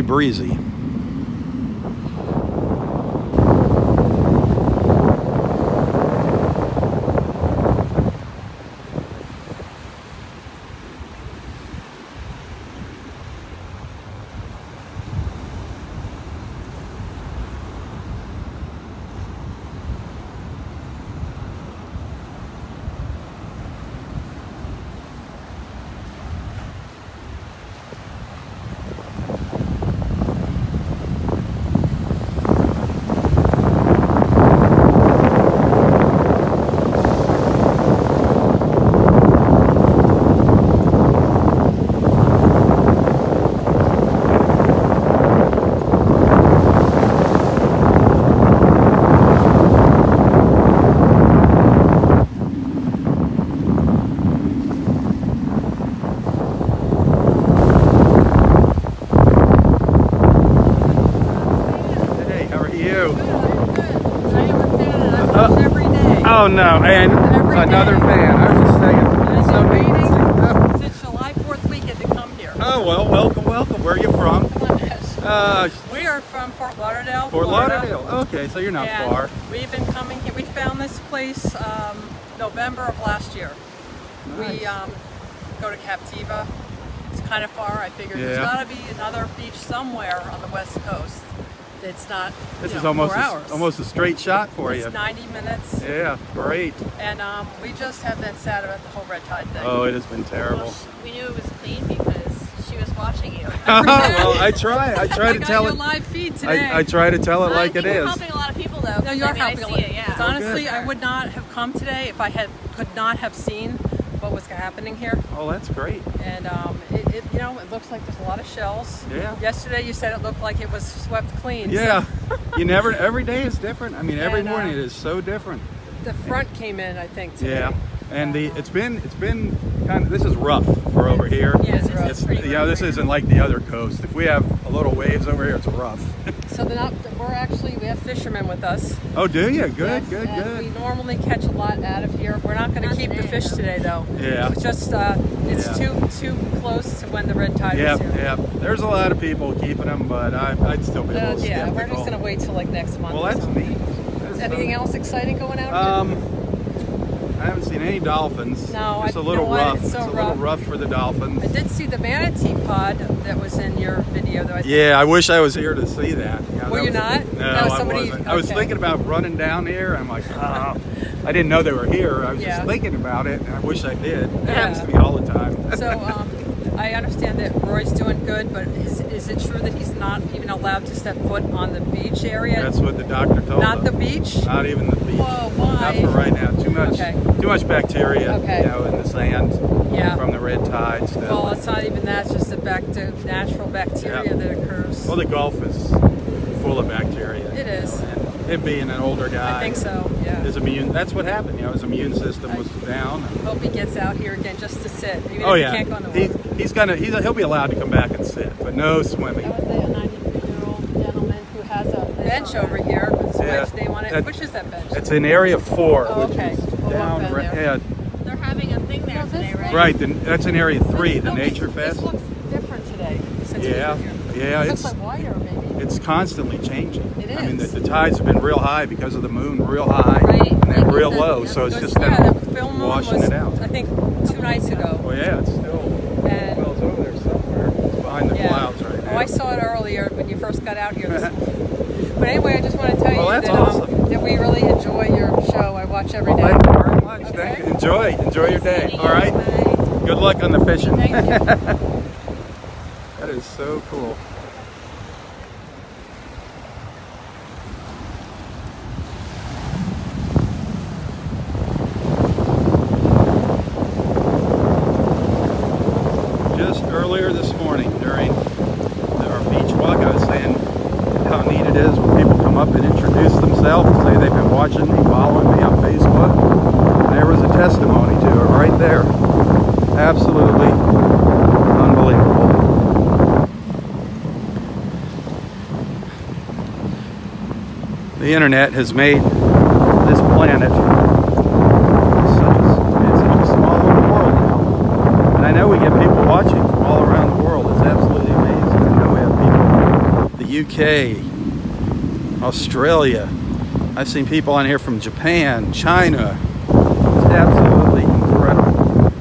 really breezy. Oh no, and another fan. I was just saying. I've been waiting since July 4th weekend to come here. Oh well, welcome, welcome. Where are you from? We are from Fort Lauderdale. Fort Lauderdale. Okay, so you're not and far. We've been coming here. We found this place November of last year. Nice. We go to Captiva. It's kind of far. I figured there's got to be another beach somewhere on the west coast. It's not. This is almost 4 hours. Almost a straight shot for you. It's 90 minutes. Yeah, great. And we just have been sad about the whole red tide thing. Oh, it has been terrible. Well, we knew it was clean because she was watching you. Well, I try to tell it. Live feed today. I try to tell it like it We're is. helping a lot of people though. No, you're helping. I see it, yeah. Honestly, good. I would not have come today if I could not have seen what was happening here. Oh, that's great. And it looks like there's a lot of shells. Yeah. Yesterday you said it looked like it was swept clean. Yeah. So. You never. Every day is different. I mean, every And, morning it is so different. The front came in, I think, today. Yeah. And it's been kind of, this is rough for over here. Yeah, it's rough. It's pretty You know, this isn't like the other coast. If we have a little waves over here, it's rough. So we have fishermen with us. Oh, do you? Good, Yes, good, and good. we normally catch a lot out of here. We're not going to Not keep the today, fish though. today, though. Yeah. It's just it's too close to when the red tide Yeah, is here. yeah. There's a lot of people keeping them, but I'd still be a little Yeah, skeptical. we're just going to wait till like next month. Well, or that's something. neat. That's Anything else exciting going out here? I haven't seen any dolphins. No, it's a you little know what? rough. It's so a little rough. rough for the dolphins. I did see the manatee pod that was in your video, though. Yeah, I wish I was here to see that. Yeah, Were that you was- not? No, That was I somebody- wasn't. I was okay. thinking about running down here. I'm like, I didn't know they were here. I was Yeah. just thinking about it, and I wish I did. It Yeah. happens to me all the time. So I understand that Roy's doing good, but is it true that he's not even allowed to step foot on the beach area? That's what the doctor told Not us. the beach? Not even the beach. Whoa, why? Not for right now. Okay. Too much bacteria, Okay. in the sand Yeah. from the red tide still. Well, it's not even that. It's just the natural bacteria Yeah. that occurs. Well, the Gulf is full of bacteria. It is. And him being an older guy. I think so, yeah. His that's what happened. His immune system was down. Hope he gets out here again just to sit. Even Oh if yeah, he can't go in the water. he'll be allowed to come back and sit, but no swimming. That was a 93-year-old gentleman who has a bench over here. It's Yeah. which they want it. Which is that bench? It's in area 4, Oh, which okay. is We'll walk down down right there. ahead. They're having a thing there today, right? Right, that's in area 3, the Nature Fest. This looks different today since Yeah, we were here. yeah, It it's looks like wider, maybe. it's constantly changing. It I mean, is. the tides have been real high because of the moon, real high, Right, and then like you real said, low. yeah. So it's It was- just kind the of full moon washing was, it out. I think 2 nights ago. Well, yeah, it's still And- well, it's over there somewhere. It's behind the clouds right now. Oh, I saw it earlier when you first got out here. But anyway, I just want to tell you Well, that's that, awesome. that we really enjoy your show. I watch every day. Thank you very much. Okay. Thank you. Enjoy your day. All right. Bye. Good luck on the fishing. Thank you. That is so cool. Just earlier this morning during our beach walk, I was saying how neat it is when people come up and introduce themselves and say they've been watching me, following me on Facebook. And there was a testimony to it right there. Absolutely unbelievable. The internet has made this planet such a small little world now. And I know we get people watching from all around the world. It's absolutely amazing. I know we have people UK, Australia. I've seen people on here from Japan, China. It's absolutely incredible.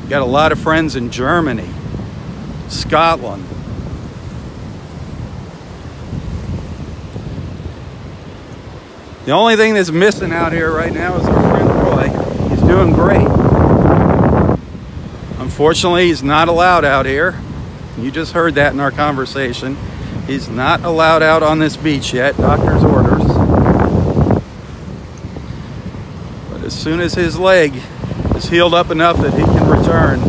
Got a lot of friends in Germany, Scotland. The only thing that's missing out here right now is our friend Roy. He's doing great. Unfortunately, he's not allowed out here. You just heard that in our conversation. He's not allowed out on this beach yet, doctor's orders. But as soon as his leg is healed up enough that he can return,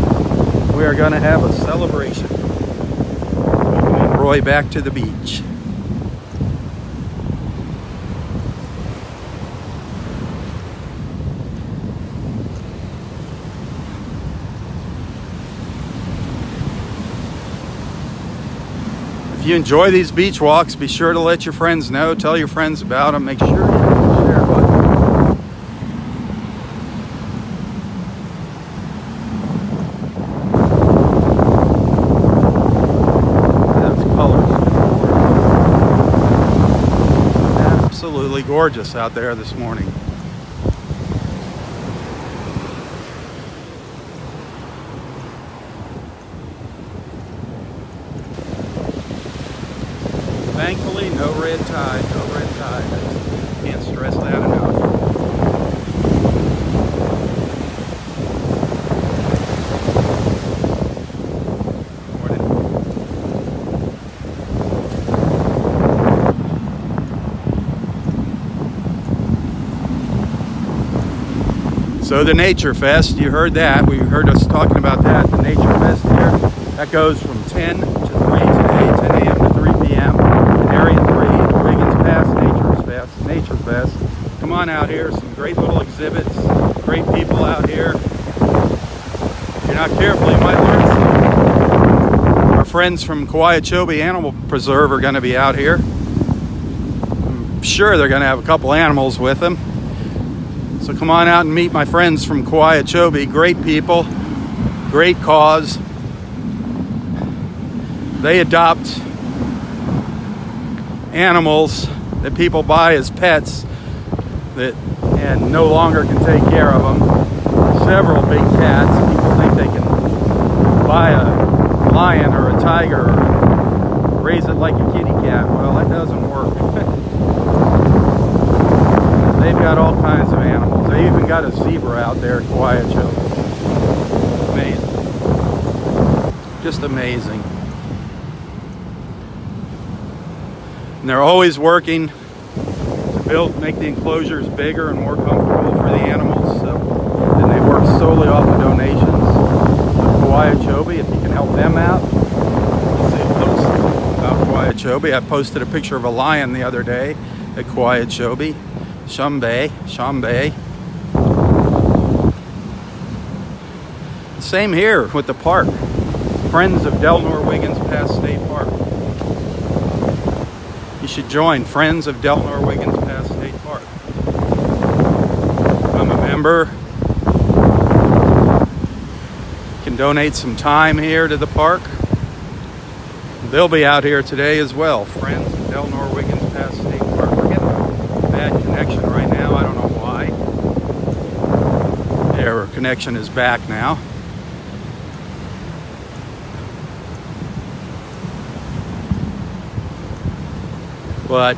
we are going to have a celebration. Welcoming Roy back to the beach. If you enjoy these beach walks, be sure to let your friends know. Tell your friends about them. Make sure you hit the share button. Those colors. Absolutely gorgeous out there this morning. Thankfully, no red tide, no red tide. I can't stress that enough. So the Nature Fest, you heard that. We heard us talking about that. The Nature Fest here, that goes from 10 to 3 today, 10 a.m. to 3 p.m. Area 3, the Wiggins Nature Fest. Come on out here, some great little exhibits, great people out here. If you're not careful, you might learn something. Our friends from Kauai Animal Preserve are going to be out here. I'm sure they're going to have a couple animals with them. So come on out and meet my friends from Kauai. Great people, great cause. They adopt animals that people buy as pets and no longer can take care of them. Several big cats. People think they can buy a lion or a tiger or raise it like a kitty cat. Well, that doesn't work. They've got all kinds of animals. They even got a zebra out there at Kauai. Amazing. Just amazing. And they're always working to make the enclosures bigger and more comfortable for the animals. So, and they work solely off of donations to Kauai. If you can help them out, see a post about Kauai. I posted a picture of a lion the other day at Kauai. Shambay. Same here with the park. Friends of Delnor Wiggins Pass State Park. You should join Friends of Delnor Wiggins Pass State Park. Become a member. You can donate some time here to the park. They'll be out here today as well. Friends of Delnor Wiggins Pass State Park. We're getting a bad connection right now. I don't know why. Their connection is back now. But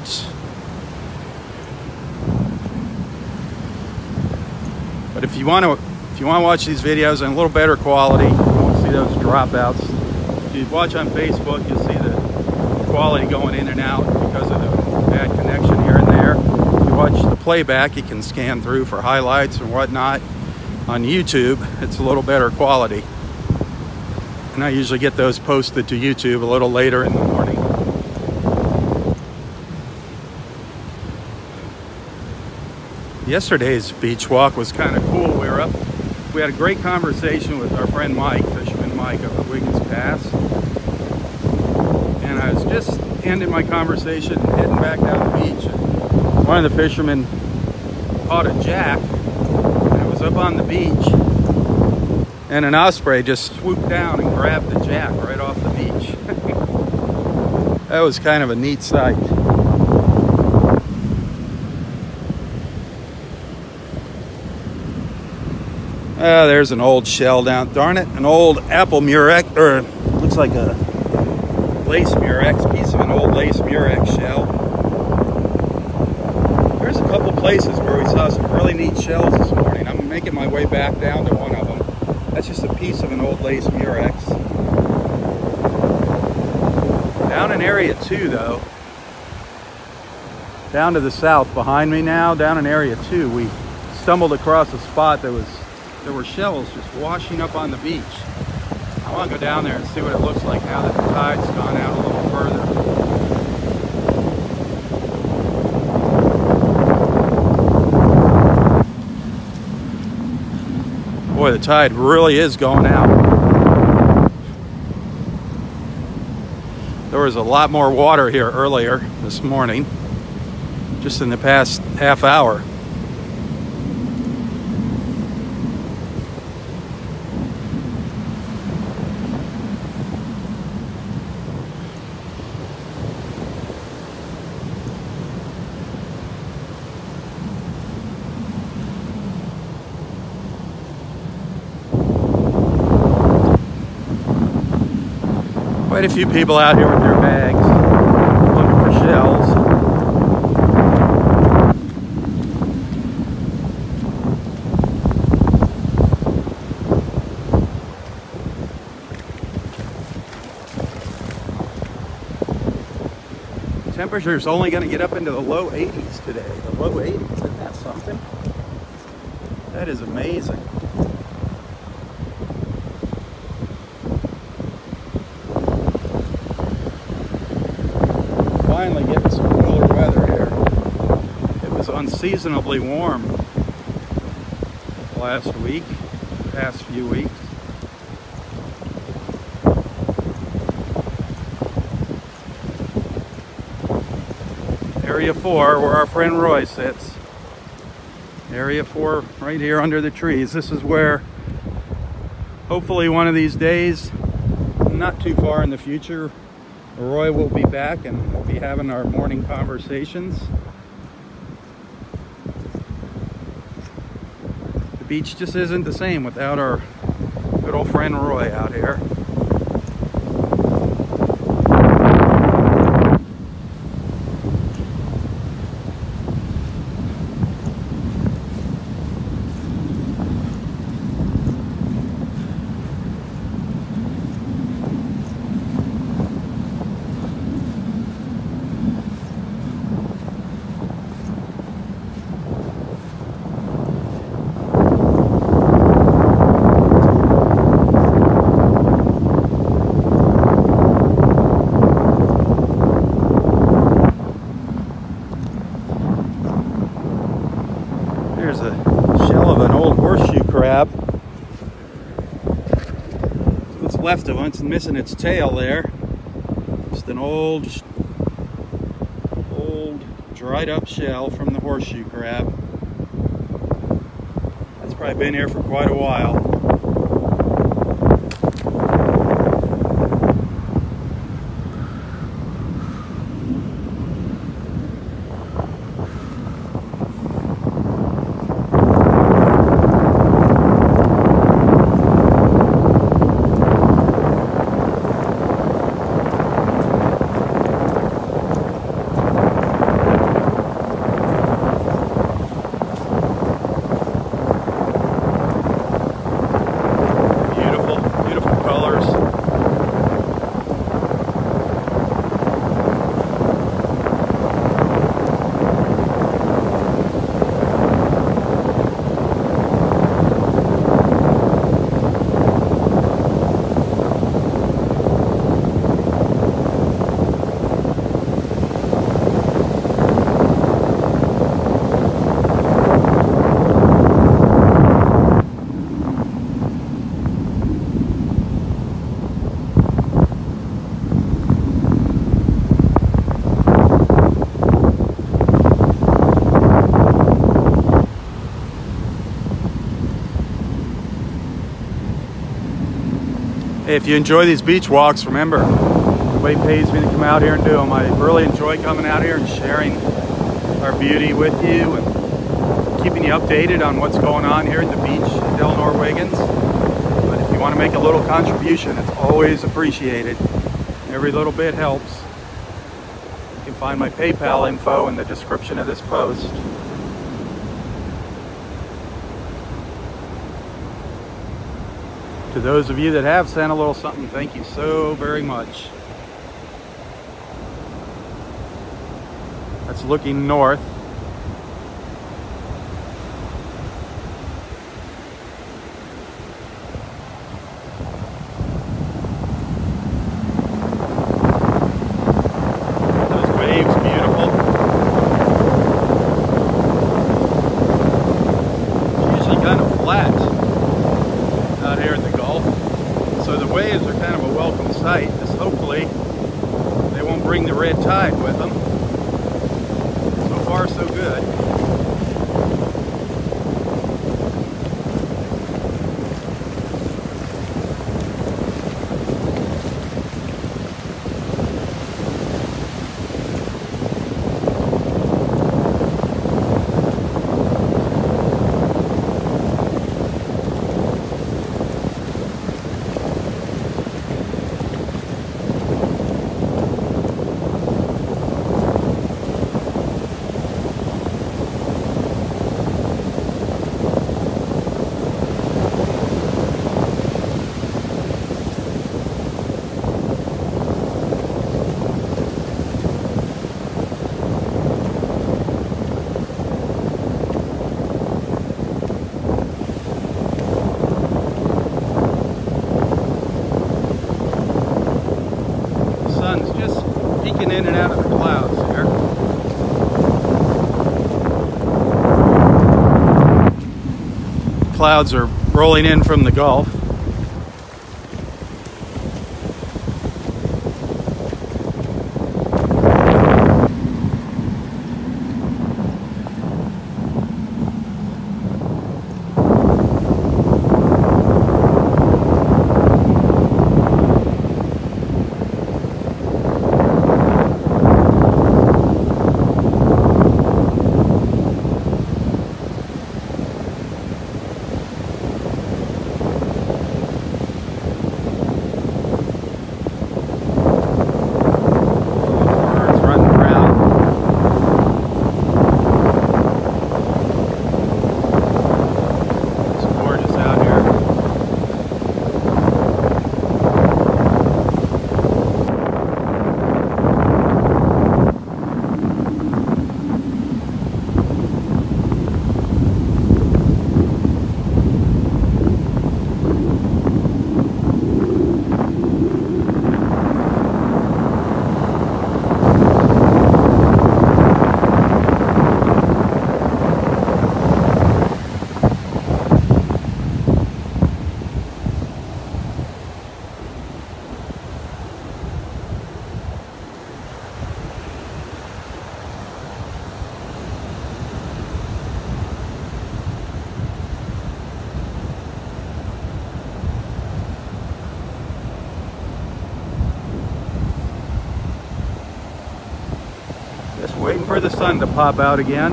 if you want to watch these videos in a little better quality, you won't see those dropouts. If you watch on Facebook, you'll see the quality going in and out because of the bad connection here and there. If you watch the playback, you can scan through for highlights and whatnot. On YouTube, it's a little better quality. And I usually get those posted to YouTube a little later in the morning. Yesterday's beach walk was kind of cool. We had a great conversation with our friend Mike, fisherman Mike up at Wiggins Pass. And I was just ending my conversation and heading back down the beach. And one of the fishermen caught a jack, and it was up on the beach. And an osprey just swooped down and grabbed the jack right off the beach. That was kind of a neat sight. There's an old shell down. Darn it, an old apple murex, or looks like a lace murex, piece of an old lace murex shell. There's a couple places where we saw some really neat shells this morning. I'm making my way back down to one of them. That's just a piece of an old lace murex. Down in area 2 though, down to the south behind me now, down in area 2, we stumbled across a spot there were shells just washing up on the beach. I want to go down there and see what it looks like now that the tide's gone out a little further. Boy, the tide really is going out. There was a lot more water here earlier this morning, just in the past half hour. Quite a few people out here with their bags looking for shells. Temperature's only going to get up into the low 80s today. The low 80s, isn't that something? That is amazing. Finally getting some cooler weather here. It was unseasonably warm last week, past few weeks. Area 4, where our friend Roy sits. Area 4 right here under the trees. This is where hopefully one of these days, not too far in the future, Roy will be back and we'll be having our morning conversations. The beach just isn't the same without our good old friend Roy out here. Here's a shell of an old horseshoe crab. What's left of it, it's missing its tail there. Just an old dried up shell from the horseshoe crab. That's probably been here for quite a while. Hey, if you enjoy these beach walks, remember, Nobody pays me to come out here and do them. I really enjoy coming out here and sharing our beauty with you and keeping you updated on what's going on here at the beach at Delnor Wiggins. But if you want to make a little contribution, it's always appreciated. Every little bit helps. You can find my PayPal info in the description of this post. To those of you that have sent a little something, thank you so very much. That's looking north. Those waves, beautiful. It's usually kind of flat out here at the Gulf, so the waves are kind of a welcome sight. Just hopefully they won't bring the red tide with them. So far so good. In and out of the clouds here. Clouds are rolling in from the Gulf. Just waiting for the sun to pop out again.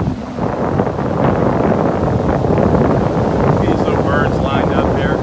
These little birds lined up here.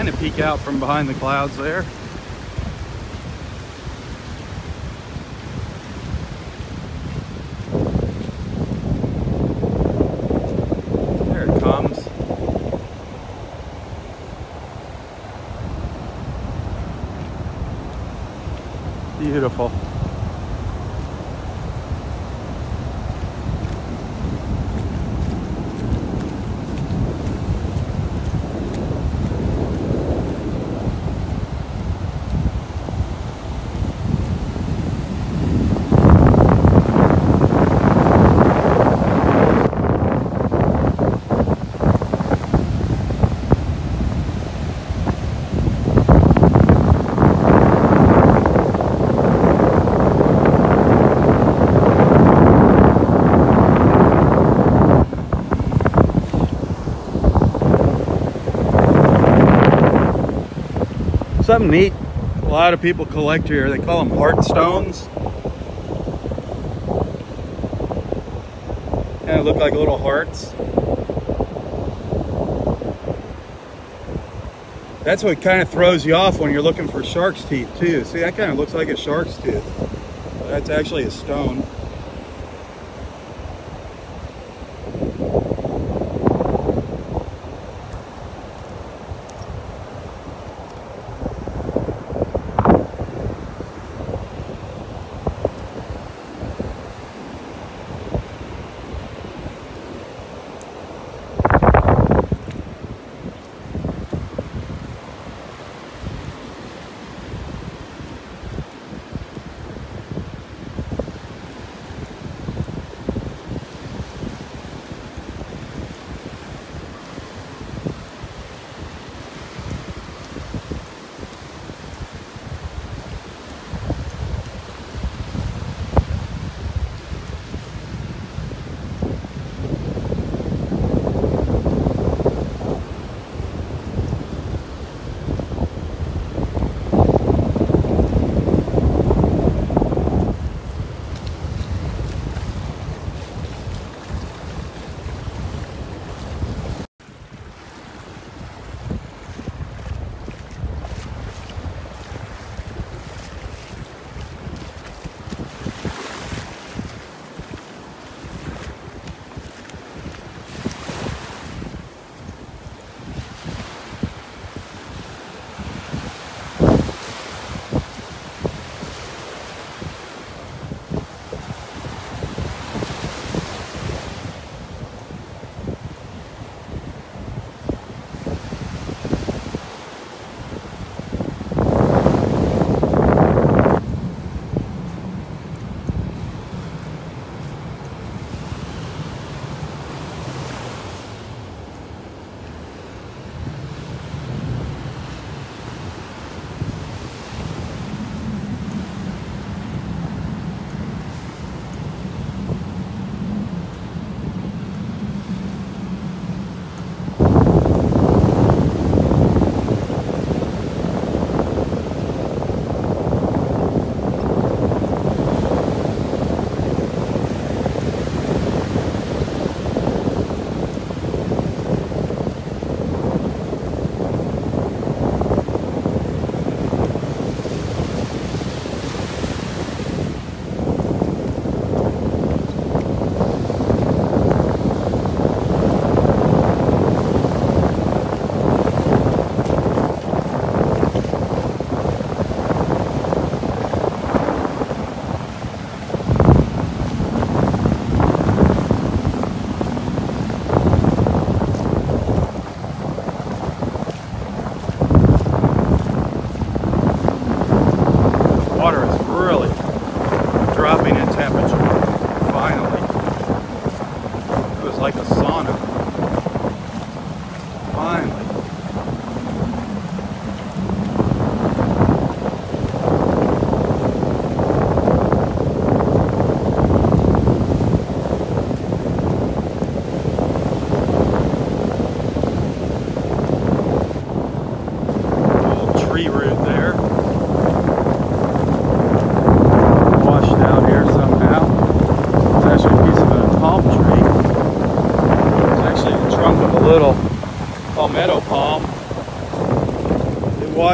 kind of peek out from behind the clouds there. There it comes. Beautiful. Something neat a lot of people collect here, they call them heart stones. Kind of look like little hearts. That's what kind of throws you off when you're looking for shark's teeth too. See, that kind of looks like a shark's tooth. But that's actually a stone.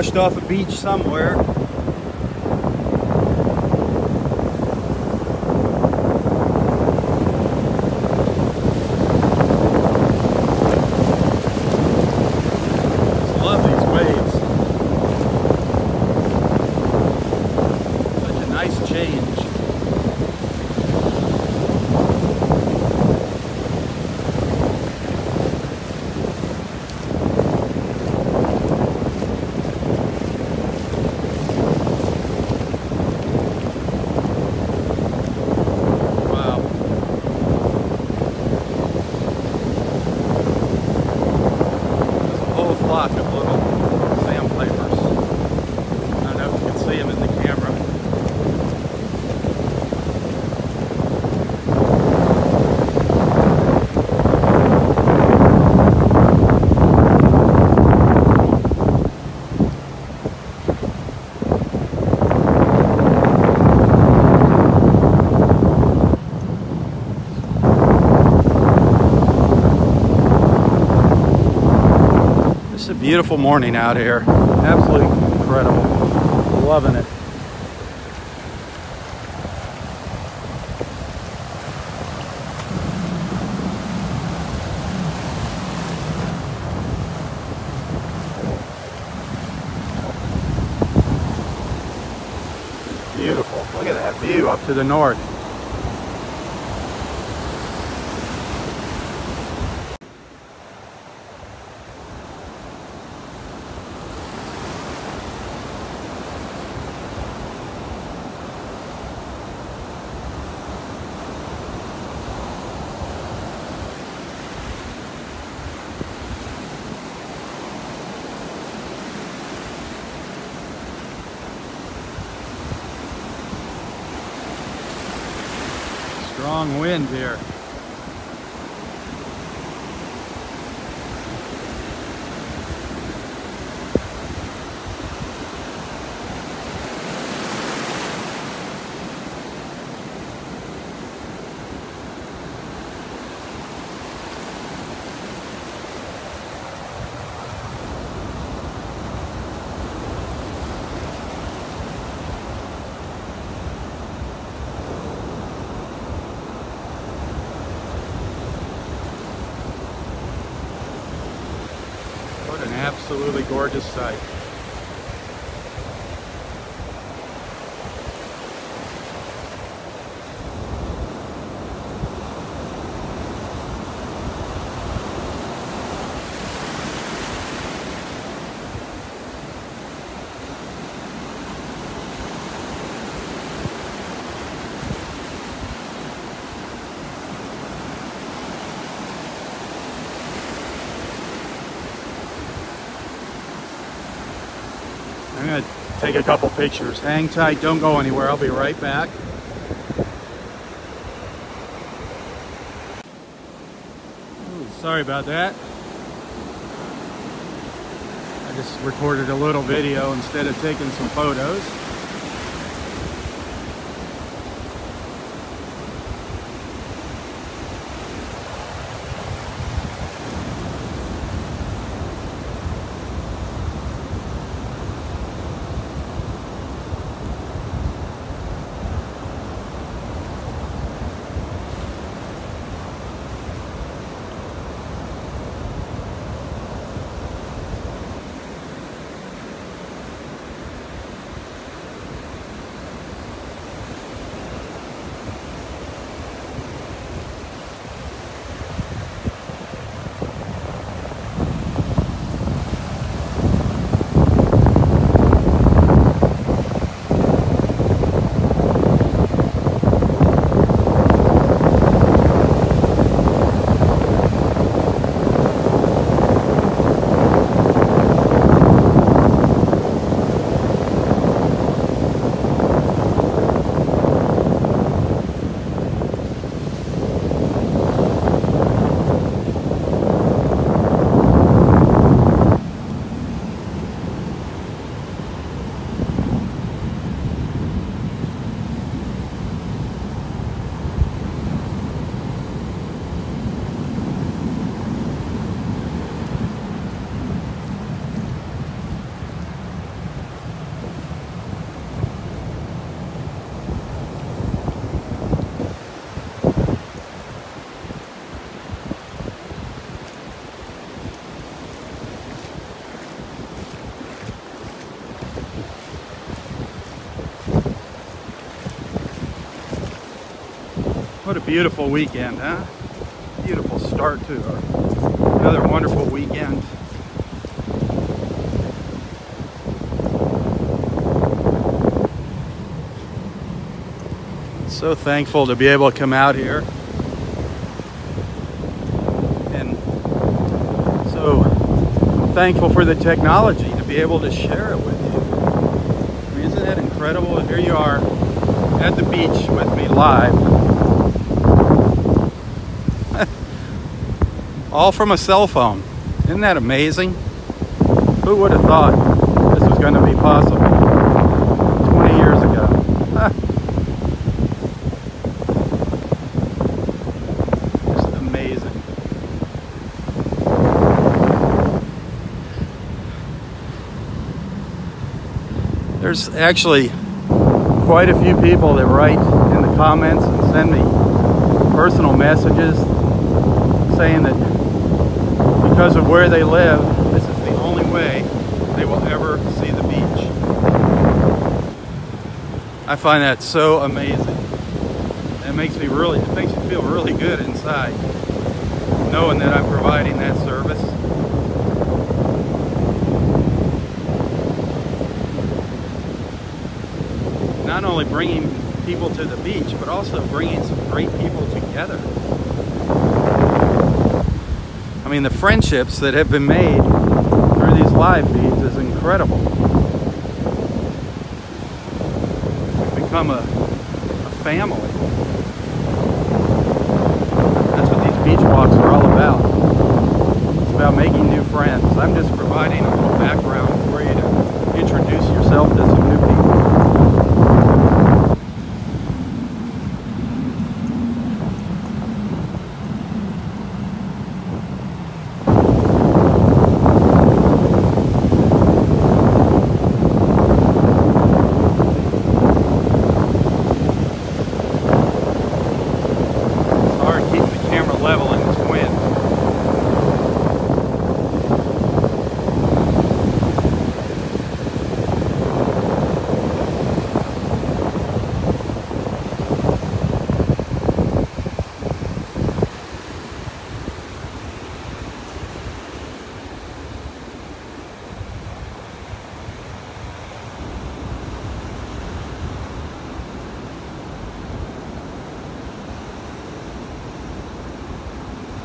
washed off a beach somewhere. Just love these waves. Such a nice change. Of little sandpipers. I don't know if you can see them in the camera. It's a beautiful morning out here. Absolutely incredible. Loving it. Beautiful. Look at that view up to the north. Strong wind here. What an absolutely gorgeous sight. I'm going to take a couple pictures. Hang tight, don't go anywhere. I'll be right back. Ooh, sorry about that. I just recorded a little video instead of taking some photos. What a beautiful weekend, huh? Beautiful start to another wonderful weekend. So thankful to be able to come out here, and so thankful for the technology to be able to share it with you. I mean, isn't that incredible? Here you are at the beach with me live. All from a cell phone. Isn't that amazing? Who would have thought this was going to be possible 20 years ago? Just amazing. There's actually quite a few people that write in the comments and send me personal messages saying that because of where they live, this is the only way they will ever see the beach. I find that so amazing. It makes me feel really good inside, knowing that I'm providing that service. Not only bringing people to the beach, but also bringing some great people together. I mean, the friendships that have been made through these live feeds is incredible. We've become a family. That's what these beach walks are all about. It's about making new friends. I'm just providing a little background for you to introduce yourself to some new people.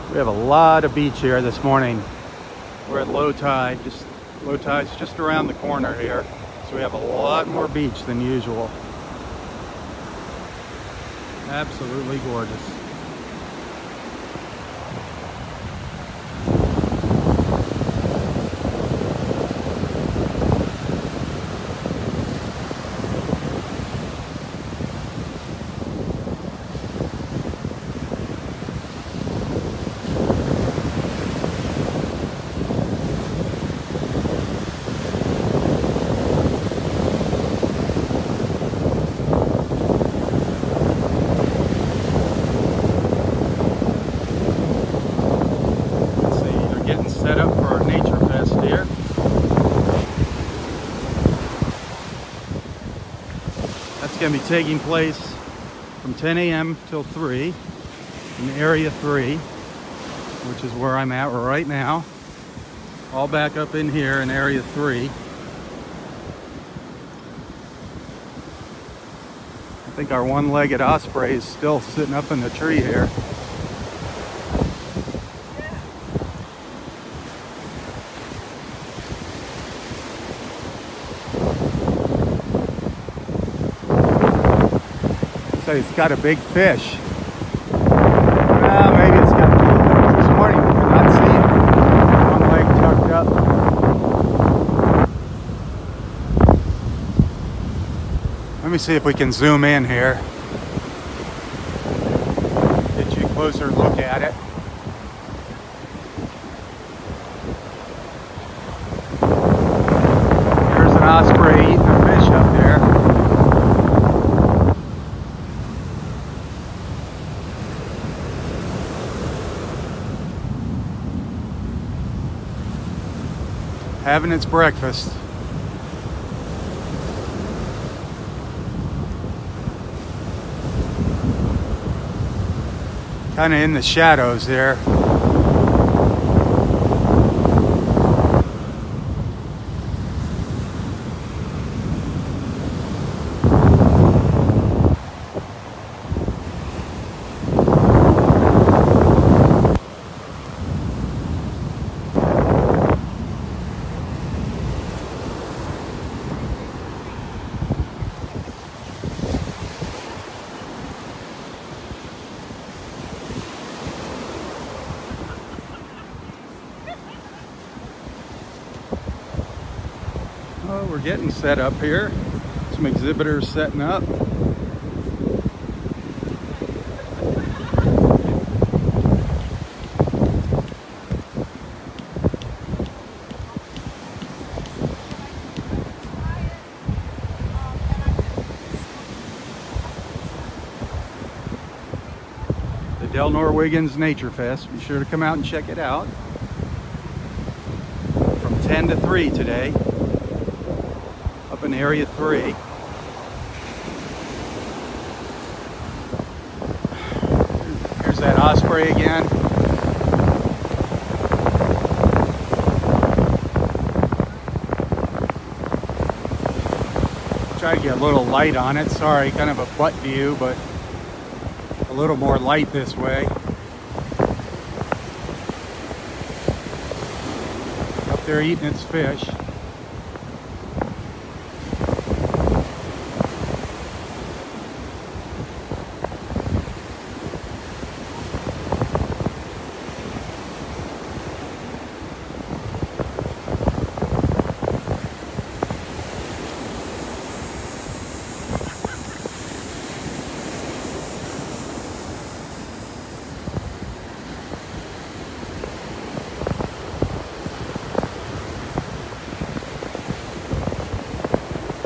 We have a lot of beach here this morning. We're at low tide. Low tide's just around the corner here. So we have a lot more beach than usual. Absolutely gorgeous. Set up for our Nature Fest here. That's going to be taking place from 10 a.m. till 3 in Area 3, which is where I'm at right now. All back up in here in Area 3. I think our one-legged osprey is still sitting up in the tree here. So it's got a big fish. Maybe it's got this morning. We could not see it. One leg tucked up. Let me see if we can zoom in here. Get you a closer look at it. There's an osprey eating a fish up there. Having its breakfast. Kind of in the shadows there. We're getting set up here. Some exhibitors setting up. The Wiggins Nature Fest. Be sure to come out and check it out. From 10 to 3 today. Up in Area 3. Here's that osprey again. Try to get a little light on it. Sorry, kind of a butt view, but a little more light this way. Up there eating its fish.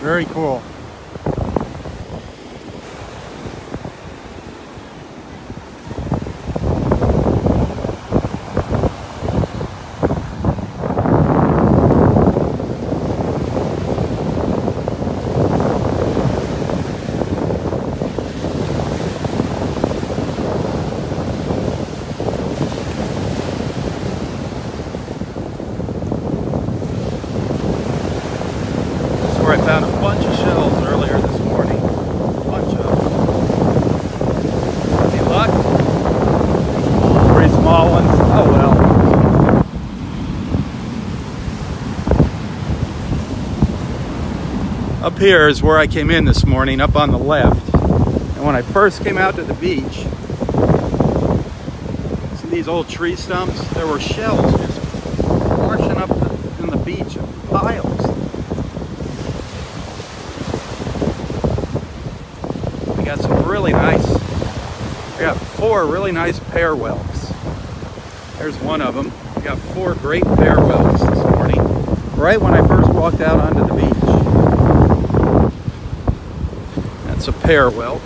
Very cool. I found a bunch of shells earlier this morning. A bunch of them. Any luck? Pretty small ones. Oh well. Up here is where I came in this morning, up on the left. And when I first came out to the beach, see these old tree stumps? There were shells just washing up in the beach in piles. Got some really nice, we got 4 really nice pear whelks. There's one of them. We got 4 great pear whelks this morning, right when I first walked out onto the beach. That's a pear whelk.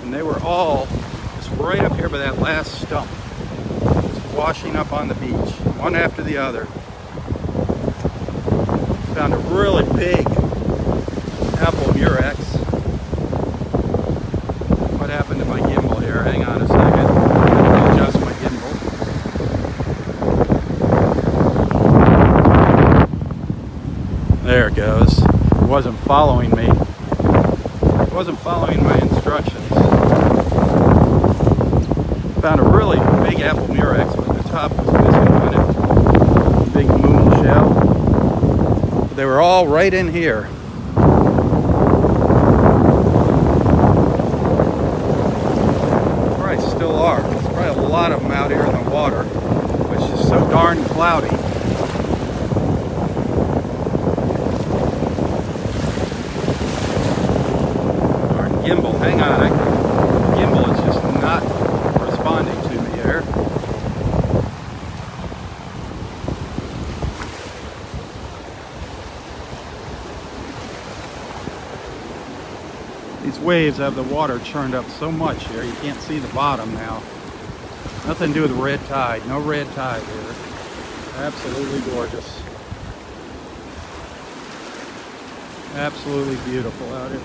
And they were all just right up here by that last stump. Washing up on the beach, one after the other. Found a really big apple murex. What happened to my gimbal here? Hang on a second. I'll adjust my gimbal. There it goes. It wasn't following me. It wasn't following my instructions. Found a really big apple murex, but the top was missing on it. Big moon shell. They were all right in here. Probably still are. There's probably a lot of them out here in the water. It's just so darn cloudy. Darn gimbal, hang on. Gimbal is just not responding to me here. These waves have the water churned up so much here, you can't see the bottom now. Nothing to do with red tide. No red tide here. Absolutely gorgeous. Absolutely beautiful out here.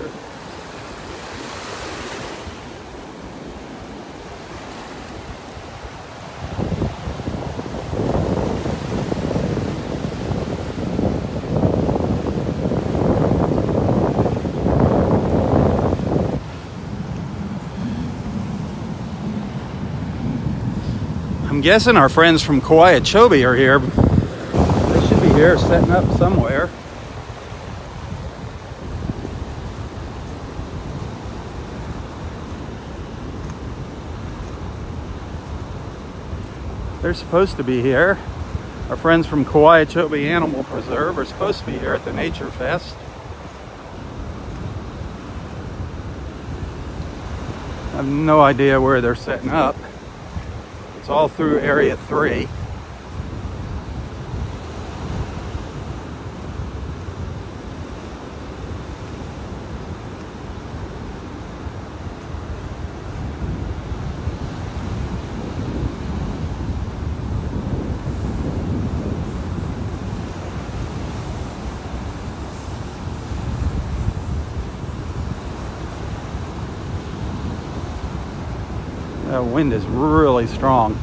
I'm guessing our friends from Kauai Chobe are here. They should be here setting up somewhere. They're supposed to be here. Our friends from Kauai Chobe Animal Preserve are supposed to be here at the Nature Fest. I have no idea where they're setting up. It's all through Area 3. The wind is really strong.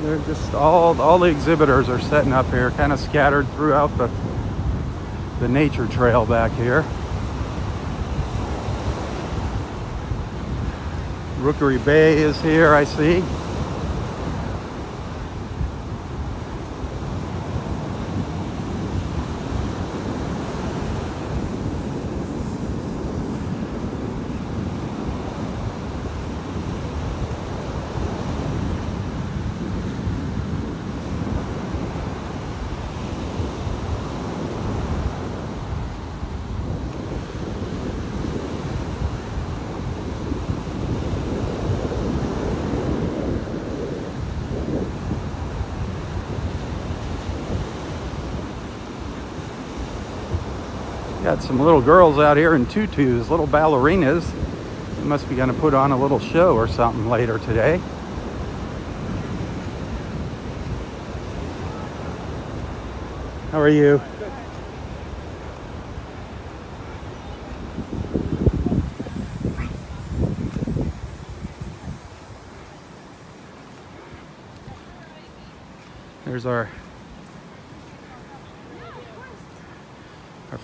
They're just all the exhibitors are setting up here, kind of scattered throughout the nature trail back here. Rookery Bay is here, I see. Got some little girls out here in tutus, little ballerinas. They must be going to put on a little show or something later today. How are you? There's our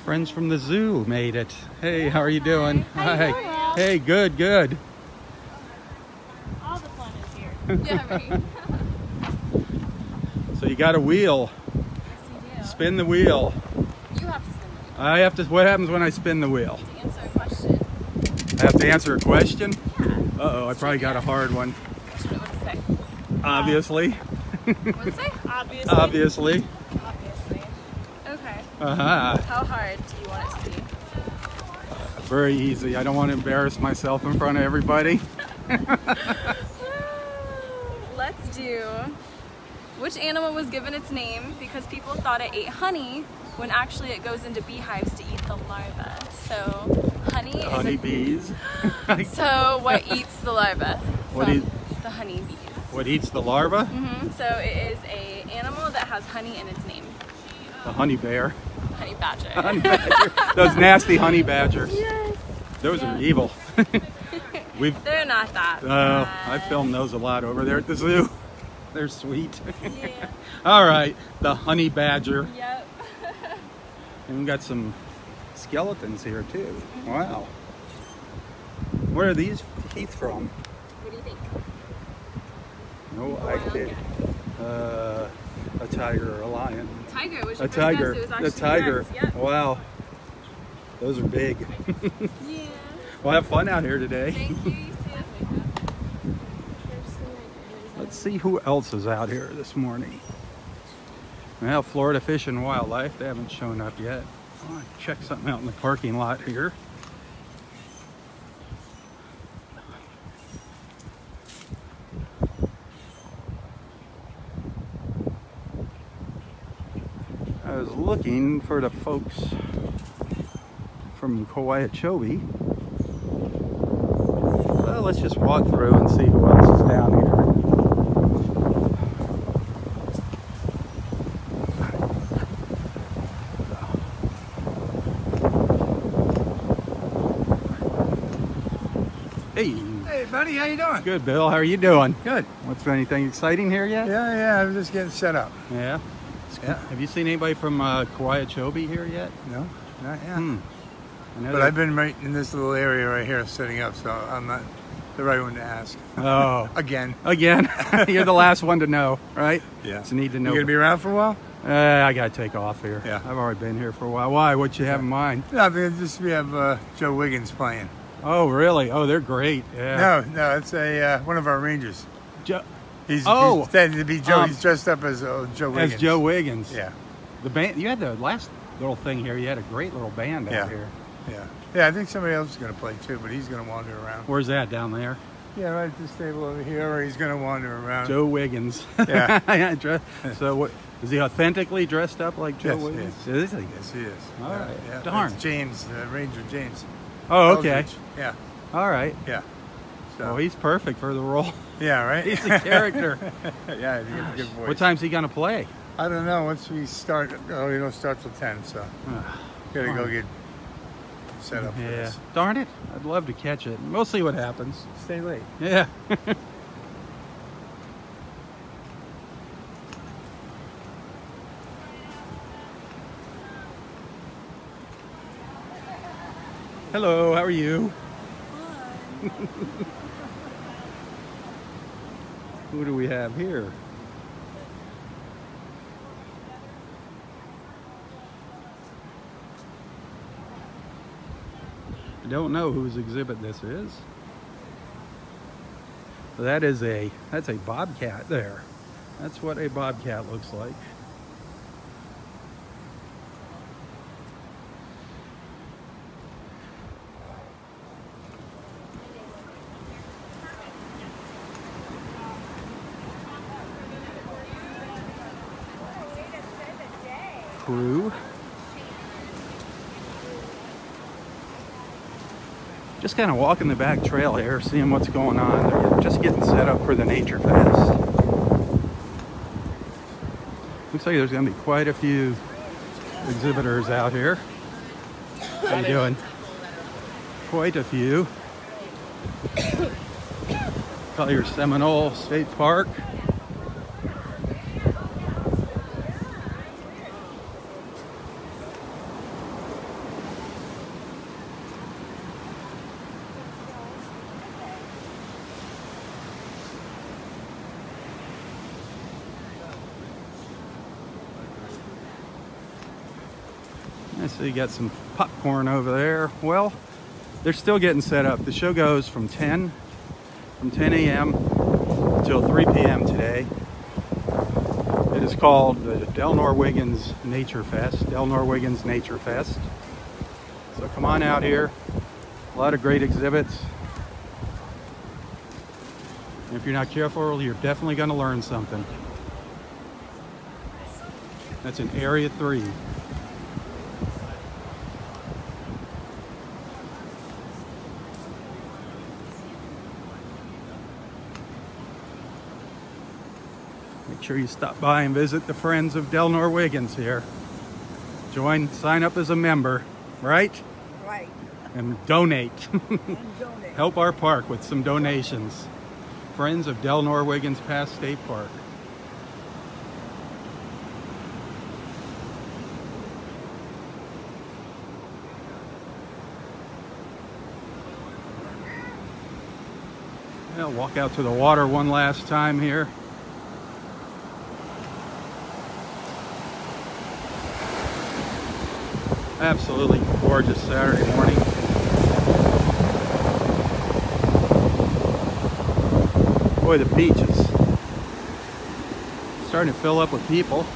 friends from the zoo made it. Hey, how are you doing? Hi. Hey, good, good. All the fun is here. Yeah, right. So you got a wheel. Yes, you do. Spin the wheel. You have to spin the wheel. I have to. What happens when I spin the wheel? To answer a question. I have to answer a question? Yeah. Uh-oh, I probably got a hard one. What does it say? Obviously. What does it say? Obviously. Obviously. Obviously. Okay. Uh-huh. How hard do you want it to be? Very easy. I don't want to embarrass myself in front of everybody. Let's do, which animal was given its name because people thought it ate honey when actually it goes into beehives to eat the larva. So honey is Honeybees. So what eats the larva? What eat? The honeybees. What eats the larva? Mm-hmm. So it is a animal that has honey in its name. The honey bear. Honey badger. Honey badger. Those nasty honey badgers. Yes. Those are evil. They're not that I bad. filmed those a lot over there at the zoo. They're sweet. Yeah. All right, the honey badger. Yep. And we've got some skeletons here too. Wow. Where are these teeth from? What do you think? No, I did. A tiger or a lion. Tiger, was A your first tiger. guess. It was actually A tiger. correct. Yep. Wow. Those are big. Yeah. Well, have fun out here today. Thank you. You too. Let's see who else is out here this morning. Well, Florida Fish and Wildlife, they haven't shown up yet. I'll check something out in the parking lot here. I was looking for the folks from Kauai-Chobe. Well, let's just walk through and see who else is down here. Hey. Hey, buddy, how you doing? Good, Bill. How are you doing? Good. What's anything exciting here yet? Yeah, I'm just getting set up. Yeah. Yeah. Have you seen anybody from Kauai-Chobe here yet? No, not yet. I know But that- I've been right in this little area right here setting up, so I'm not the right one to ask. Oh. Again. Again. You're the last one to know, right? Yeah. It's need to You know. gonna be around for a while? I gotta take off here. Yeah. I've already been here for a while. Why? What you have in mind? No, because we have Joe Wiggins playing. Oh, really? Oh, they're great. Yeah. No, it's a one of our Rangers. Jo- He's Oh. pretending to be Joe. Um, He's dressed up as Joe Wiggins. As Joe Wiggins. Yeah, The band. You had the last little thing here. You had a great little band out here. yeah. I think somebody else is gonna play too, but he's gonna wander around. Where's that down there? Yeah, right at this table over here, or he's gonna wander around. Joe Wiggins. Yeah. Yeah, so what? Is he authentically dressed up like Joe Yes, Wiggins? yes. Is he? Yes, he is. All right. Yeah. Darn. It's James, Ranger James. Oh, okay. Eldridge. Yeah, All right. yeah. So, Well, he's perfect for the role. yeah, right. He's a character. Yeah, he has a good voice. What time's he gonna play? I don't know. Once we start, we don't start till 10, so gotta go get set up for Yeah. this. Darn it. I'd love to catch it. We'll see what happens. Stay late. Yeah. Hello, how are you? Who do we have here? I don't know whose exhibit this is. That's a bobcat there. That's what a bobcat looks like. Crew. Just kind of walking the back trail here, seeing what's going on. They're just getting set up for the Nature Fest. Looks like there's going to be quite a few exhibitors out here. How you doing? Quite a few. Collier Seminole State Park. I see you got some popcorn over there. Well, they're still getting set up. The show goes from 10 a.m. until 3 p.m. today. It is called the Wiggins Nature Fest. Wiggins Nature Fest. So come on out here. A lot of great exhibits. And if you're not careful, you're definitely going to learn something. That's in Area 3. Make sure you stop by and visit the Friends of Wiggins here. Sign up as a member, right? Right, And donate. and donate. Help our park with some donations. Friends of Wiggins Pass State Park. I'll walk out to the water one last time here. Absolutely gorgeous Saturday morning. Boy, the beach is starting to fill up with people.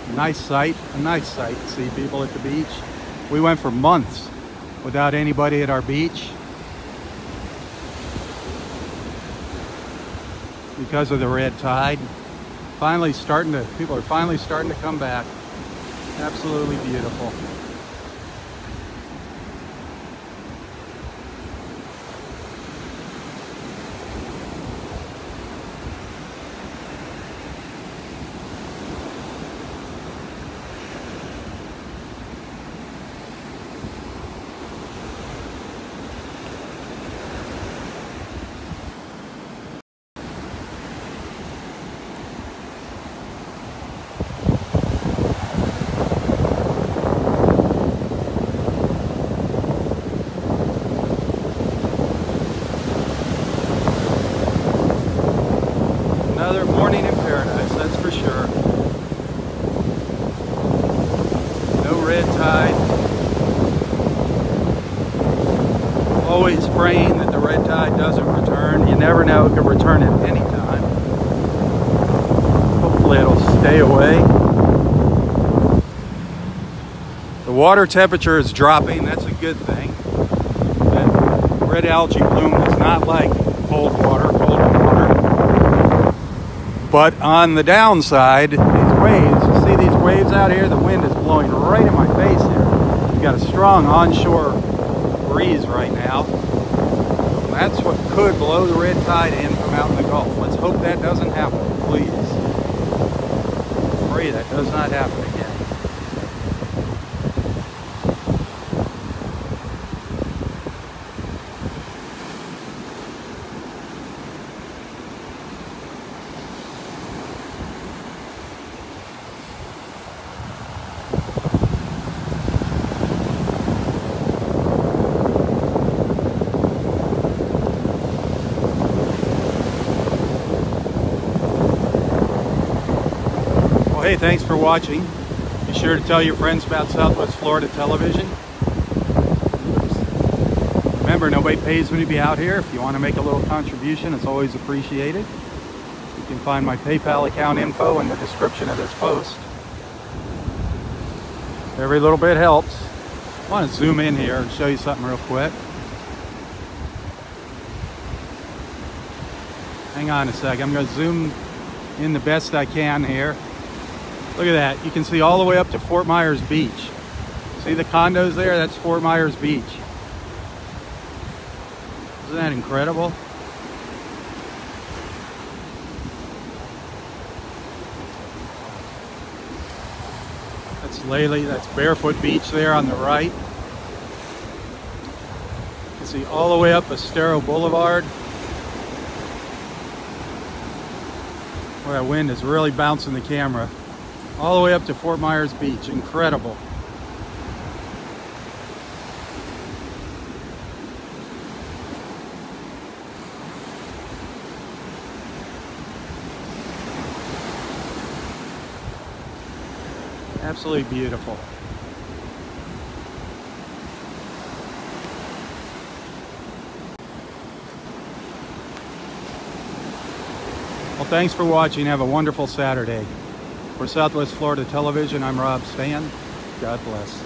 A nice sight to see people at the beach. We went for months without anybody at our beach because of the red tide. People are finally starting to come back. Absolutely beautiful. Another morning in paradise, that's for sure. No red tide. Always praying that the red tide doesn't return. You never know, it could return at any time. Hopefully it'll stay away. The water temperature is dropping, that's a good thing. That red algae bloom is not like cold water. But on the downside, these waves, you see these waves out here? The wind is blowing right in my face here. We've got a strong onshore breeze right now. That's what could blow the red tide in from out in the Gulf. Let's hope that doesn't happen, please. Pray that does not happen again. Hey, thanks for watching. Be sure to tell your friends about Southwest Florida Television. Remember, nobody pays me to be out here. If you want to make a little contribution, it's always appreciated. You can find my PayPal account info in the description of this post. Every little bit helps. I want to zoom in here and show you something real quick. Hang on a sec. I'm going to zoom in the best I can here. Look at that. You can see all the way up to Fort Myers Beach. See the condos there? That's Fort Myers Beach. Isn't that incredible? That's Lely. That's Barefoot Beach there on the right. You can see all the way up Estero Boulevard. Where that wind is really bouncing the camera. All the way up to Fort Myers Beach. Incredible. Absolutely beautiful. Well, thanks for watching. Have a wonderful Saturday. For Southwest Florida Television, I'm Robb Stan. God bless.